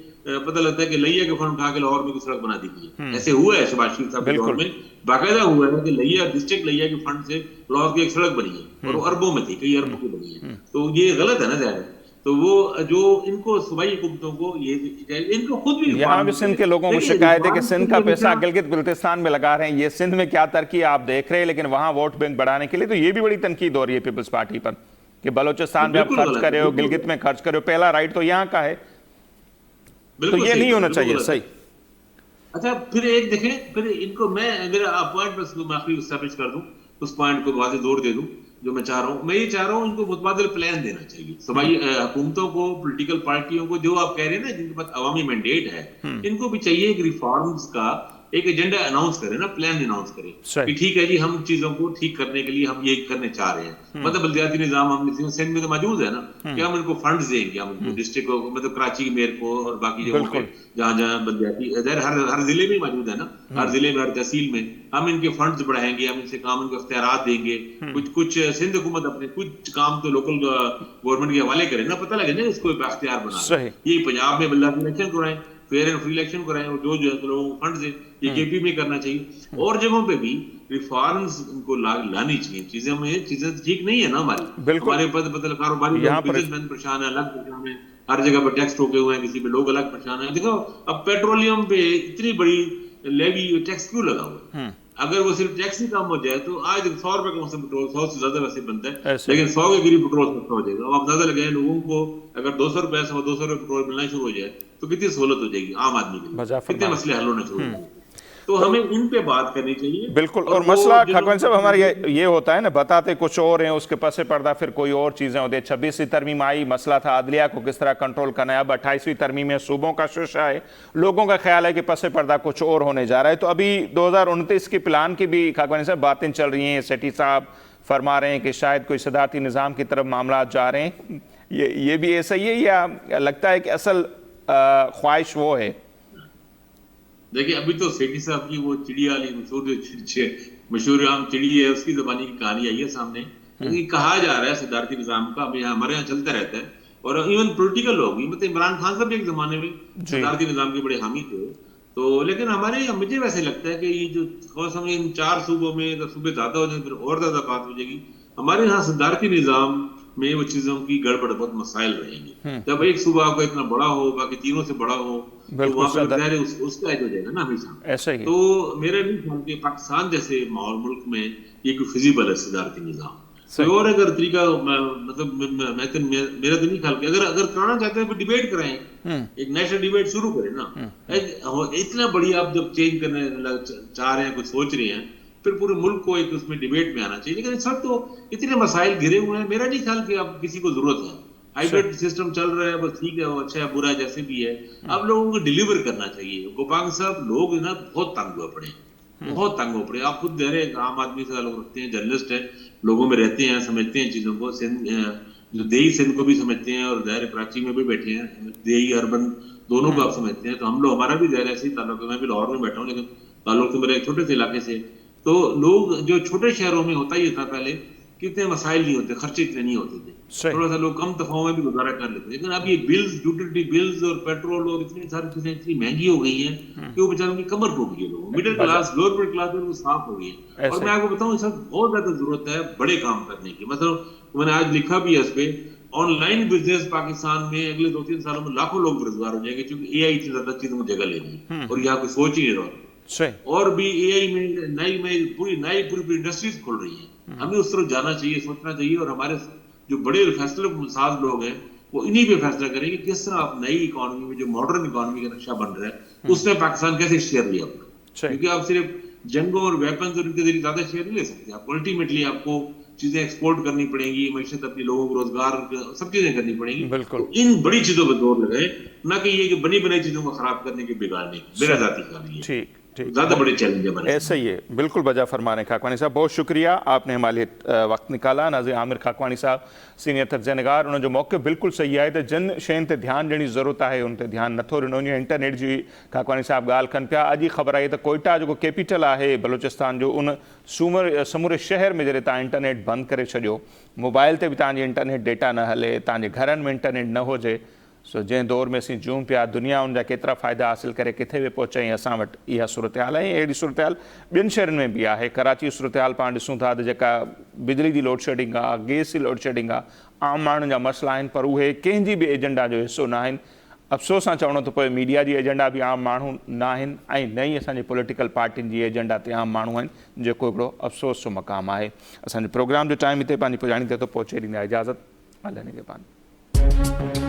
پتہ لگتا ہے کہ لئیہ کے فنڈ اٹھا کے لاہور میں کوئی سڑک بنا دی گئی. ایسے ہوا ہے شہباز شریف صاحب کے دور میں, باقاعدہ ہوا ہے کہ لئیہ ڈسٹرکٹ لئیہ کے فنڈ سے لاہور کی ایک سڑک بنی ہے, اور وہ اربوں میں تھی, کئی اربوں کی بنی ہے. تو یہ غلط ہے نا ظاہر. تو وہ جو ان کو صوبائی حکومتوں کو یہ ان کو خود بھی یہاں بھی سندھ کے لوگوں کو شکایت ہے کہ سندھ کا پیسہ گلگت بلتستان میں لگا رہے ہیں. یہ سندھ میں کیا ترقی آپ دیکھ رہے ہیں, لیکن وہاں ووٹ بینک بڑھانے کے لیے. تو یہ بھی بڑی تنقید ہو رہی ہے پیپلز پارٹی پر کہ بلوچستان میں آپ خرچ کرے ہو, گلگت میں خرچ کرے ہو, پہلا رائٹ تو یہاں کا ہے. تو یہ نہیں ہونا چاہیے. صحیح. اچھا پھر ایک دیکھیں, پھر ان کو میں میرا پوائنٹ بس میں آخری اسٹیبلش کر دوں, اس پوائنٹ کو واضح زور دے دوں جو میں چاہ رہا ہوں. میں یہ چاہ رہا ہوں ان کو متبادل پلان دینا چاہیے صوبائی حکومتوں کو, پولیٹیکل پارٹیوں کو, جو آپ کہہ رہے ہیں نا جن کے پاس عوامی مینڈیٹ ہے, ان کو بھی چاہیے کہ ریفارمز کا ایک ایجنڈا اناؤنس کرے نا, پلان اناؤنس کرے کہ ٹھیک ہے جی ہم چیزوں کو ٹھیک کرنے کے لیے ہم یہ کرنے چاہ رہے ہیں. مطلب بلدیاتی نظام ہم سندھ میں تو موجود ہے نا, کہ ہم ان کو فنڈز دیں گے, ہم ان کو ڈسٹرکٹ کو, مطلب کراچی میئر کو اور باقی جگہوں پہ جہاں جہاں بلدیاتی ہر ضلع میں موجود ہے نا, ہر ضلع میں, ہر تحصیل میں ہم ان کے فنڈز بڑھائیں گے, ہم ان سے کام, ان کو اختیارات دیں گے. کچھ سندھ حکومت اپنے کچھ کام تو لوکل گورنمنٹ کے حوالے کرے نا, پتہ لگے نا اس کو اختیار بنا. یہ پنجاب میں بلدیاتی الیکشن کرائیں, فیئر اینڈ فری الیکشن کرائیں, اور جو لوگوں کو فنڈز ہیں یہ KP میں کرنا چاہیے. اور جگہوں پہ بھی ریفارمز ان کو لانی چاہیے. چیزیں ٹھیک نہیں ہے نا ہماری, ہمارے پتہ کاروباری بزنس مین پریشان ہے, الگ پریشان ہے, ہر جگہ پہ ٹیکس ٹوکے ہوئے ہیں, کسی پہ لوگ الگ پریشان ہیں. دیکھو اب پیٹرولیم پہ اتنی بڑی لیوی ٹیکس کیوں لگا ہوا ہے؟ اگر وہ صرف ٹیکس ہی کم ہو جائے تو آج 100 روپے کا پٹرول 100 سے زیادہ ویسے بنتا ہے, لیکن 100 کے قریب پٹرول سستا ہو جائے گا. اب آپ زیادہ لگائیں لوگوں کو, اگر 200 روپے سے 200 روپے پٹرول ملنا شروع ہو جائے تو کتنی سہولت ہو جائے گی عام آدمی کے لیے, کتنے مسئلے حل ہونا شروع ہو جائیں گے. تو ہمیں ان پہ بات کرنی چاہیے. بالکل. اور مسئلہ خاکوانی صاحب ہمارا یہ ہوتا ہے نا, بتاتے کچھ اور ہیں, اس کے پس پردہ پھر کوئی اور چیزیں ہوتی ہیں. 26ویں ترمیم آئی, مسئلہ تھا عدلیہ کو کس طرح کنٹرول کرنا ہے. اب 28ویں ترمیم میں صوبوں کا ششہ ہے, لوگوں کا خیال ہے کہ پس پردہ کچھ اور ہونے جا رہا ہے. تو ابھی 2029 کی پلان کی بھی خاکوانی صاحب باتیں چل رہی ہیں. سیٹھی صاحب فرما رہے ہیں کہ شاید کوئی صدارتی نظام کی طرف معاملات جا رہے ہیں. یہ بھی ایسا ہی ہے یا لگتا ہے کہ اصل خواہش وہ ہے؟ देखिए अभी तो सेठी साहब की वो चिड़िया वाली मशहूर आम चिड़ी है, उसकी ज़बानी की कहानी आई है सामने। क्योंकि कहा जा रहा है सिद्धार्थी निज़ाम का, अभी हमारे यहाँ चलता रहता है, और इवन पॉलिटिकल लोग, मतलब इमरान खान साहब भी एक जमाने में सिद्धार्थी निज़ाम के बड़े हामी थे। तो लेकिन हमारे मुझे वैसे लगता है कि ये जो थोड़ा सा इन 4 सूबों में, तो सूबे ज्यादा हो जाए फिर और ज्यादा बात हो जाएगी। हमारे यहाँ सिद्धार्थी निज़ाम में वो चीजों की गड़बड़ बहुत मसाइल रहेंगे। जब एक सूबा आपका इतना बड़ा हो, बाकी तीनों से बड़ा हो, तो वहाँ पर उसका ऐड हो जाएगा ना हमेशा। ऐसा ही तो मेरे नहीं ख्याल के पाकिस्तान जैसे माहौल मुल्क में ये कोई फिजिबल है सिद्धार्थी निज़ाम। कोई और अगर तरीका, मतलब मेरा तो नहीं ख्याल कि अगर कराना चाहते हैं तो डिबेट कराएं, एक नेशनल डिबेट शुरू करें ना। इतना बड़ी आप जब चेंज करने चाह रहे हैं, कुछ सोच रहे हैं, फिर पूरे मुल्क को एक उसमें डिबेट में आना चाहिए। लेकिन सब तो इतने मसाइल घिरे हुए हैं, मेरा नहीं ख्याल कि अब किसी को जरूरत है। हाइब्रिड सिस्टम चल रहा है, बस ठीक है, वो अच्छा है बुरा है जैसे भी है, अब लोगों को डिलीवर करना चाहिए। गोपाल साहब लोग ना बहुत तंग हुए पड़े, बहुत तंग हो पड़े। आप खुद दे रहे आम आदमी से लोग रखते हैं, जर्नलिस्ट है, लोगों में रहते हैं, समझते हैं चीजों को। जो देही सिंध को भी समझते हैं, और दायरे कराची में भी बैठे हैं, देही अर्बन दोनों को आप समझते हैं। तो हम लोग, हमारा भी दायरा ऐसे ही ताल्लुक है, मैं भी लाहौर में बैठा हूँ, लेकिन ताल्लुक तो मेरे एक छोटे से इलाके से। तो लोग जो छोटे शहरों में होता ही था पहले, कितने मसाइल नहीं होते, खर्चे इतने नहीं होते थे, थोड़ा सा लोग कम तफाओं में भी गुजारा कर लेते। लेकिन अब ये बिल्स, यूटिलिटी बिल्स और पेट्रोल और इतनी सारी चीजें इतनी महंगी हो गई हैं कि वो बेचारों की कमर टूट गई है। लोगों, middle class, lower middle class में साफ हो गई है। और मैं आपको बताऊं, सब बहुत ज्यादा जरूरत है बड़े काम करने की। मतलब मैंने आज लिखा भी है इस पे, ऑनलाइन बिजनेस पाकिस्तान में अगले 2-3 सालों में लाखों लोग बेरोजगार हो जाएंगे, क्योंकि एआई इतनी ज्यादा चीजों में जगह ले रही, और यहाँ कोई सोच ही नहीं रहा। और भी एआई में नई पूरी इंडस्ट्रीज खुल रही है। हमें उस तरफ जाना चाहिए, सोचना चाहिए, और हमारे जो बड़े फैसले साज लोग हैं वो इन्हीं पे फैसला करें कि किस तरह आप नई इकोनॉमी में, जो मॉडर्न इकोनॉमी का नक्शा बन रहा है, उसमें पाकिस्तान कैसे शेयर लिया अपना। क्योंकि आप सिर्फ जंगों और वेपन्स और इनके जरिए ज्यादा शेयर नहीं ले सकते। आप अल्टीमेटली आपको चीजें एक्सपोर्ट करनी पड़ेगी, मैशत अपनी, लोगों को रोजगार, सब चीजें करनी पड़ेगी। तो इन बड़ी चीजों पर जोर लगाए, ना कि ये कि बनी बनाई चीजों को खराब करने के बिगाड़ने, मेरा जाती ख्याल है। ठीक, ज्यादा बड़े चैलेंज है। ऐसा ही है, बिल्कुल बजा फरमाने खाकवानी साहब, बहुत शुक्रिया, आपने हमारे लिए वक्त निकाला। नाज़िर आमिर खाकवानी साहब, सीनियर तर्जनगार, उन्होंने जो मौक़िफ़ बिल्कुल सही आहे, तो जिन शयुनि ते ध्यानु ॾियण जी ज़रूरत आहे उन ते ध्यानु नथो ॾिनो वञे। इंटरनेट जी खाकवानी साहब ॻाल्हि कनि पिया। अॼु ई ख़बर आई त कोयटा जो कैपिटल आहे बलूचिस्तान जो, उन समूरे शहर में जॾहिं तव्हां इंटरनेट बंदि करे छॾियो, मोबाइल ते बि तव्हांजी इंटरनेट डेटा न हले, तव्हांजे घरनि में इंटरनेट न हुजे, सो जंहिं दौर में असीं जूं पिया, दुनिया उनजा केतिरा फ़ाइदा हासिल करे किथे बि पहुचाई, असां वटि इहा सूरत हाल आहे। अहिड़ी सूरत हाल ॿियनि शहरनि में बि आहे। कराची सूरत हाल पाण ॾिसूं था त जेका बिजली जी लोड शेडिंग आहे, गैस जी लोड शेडिंग आहे, आम माण्हुनि जा मसइला आहिनि, पर उहे कंहिंजी बि एजेंडा जो हिसो न आहिनि। अफ़सोस सां चवणो थो पए, मीडिया जी एजेंडा बि आम माण्हू न आहिनि, ऐं न ई असांजे पॉलिटिकल पार्टियुनि जी एजेंडा ते आम माण्हू आहिनि, जेको हिकिड़ो अफ़सोस जो मक़ाम आहे। असांजे प्रोग्राम जो टाइम हिते पंहिंजी पुॼाणी ते थो पहुचे, ॾींदा इजाज़त, अलाह ने के पान।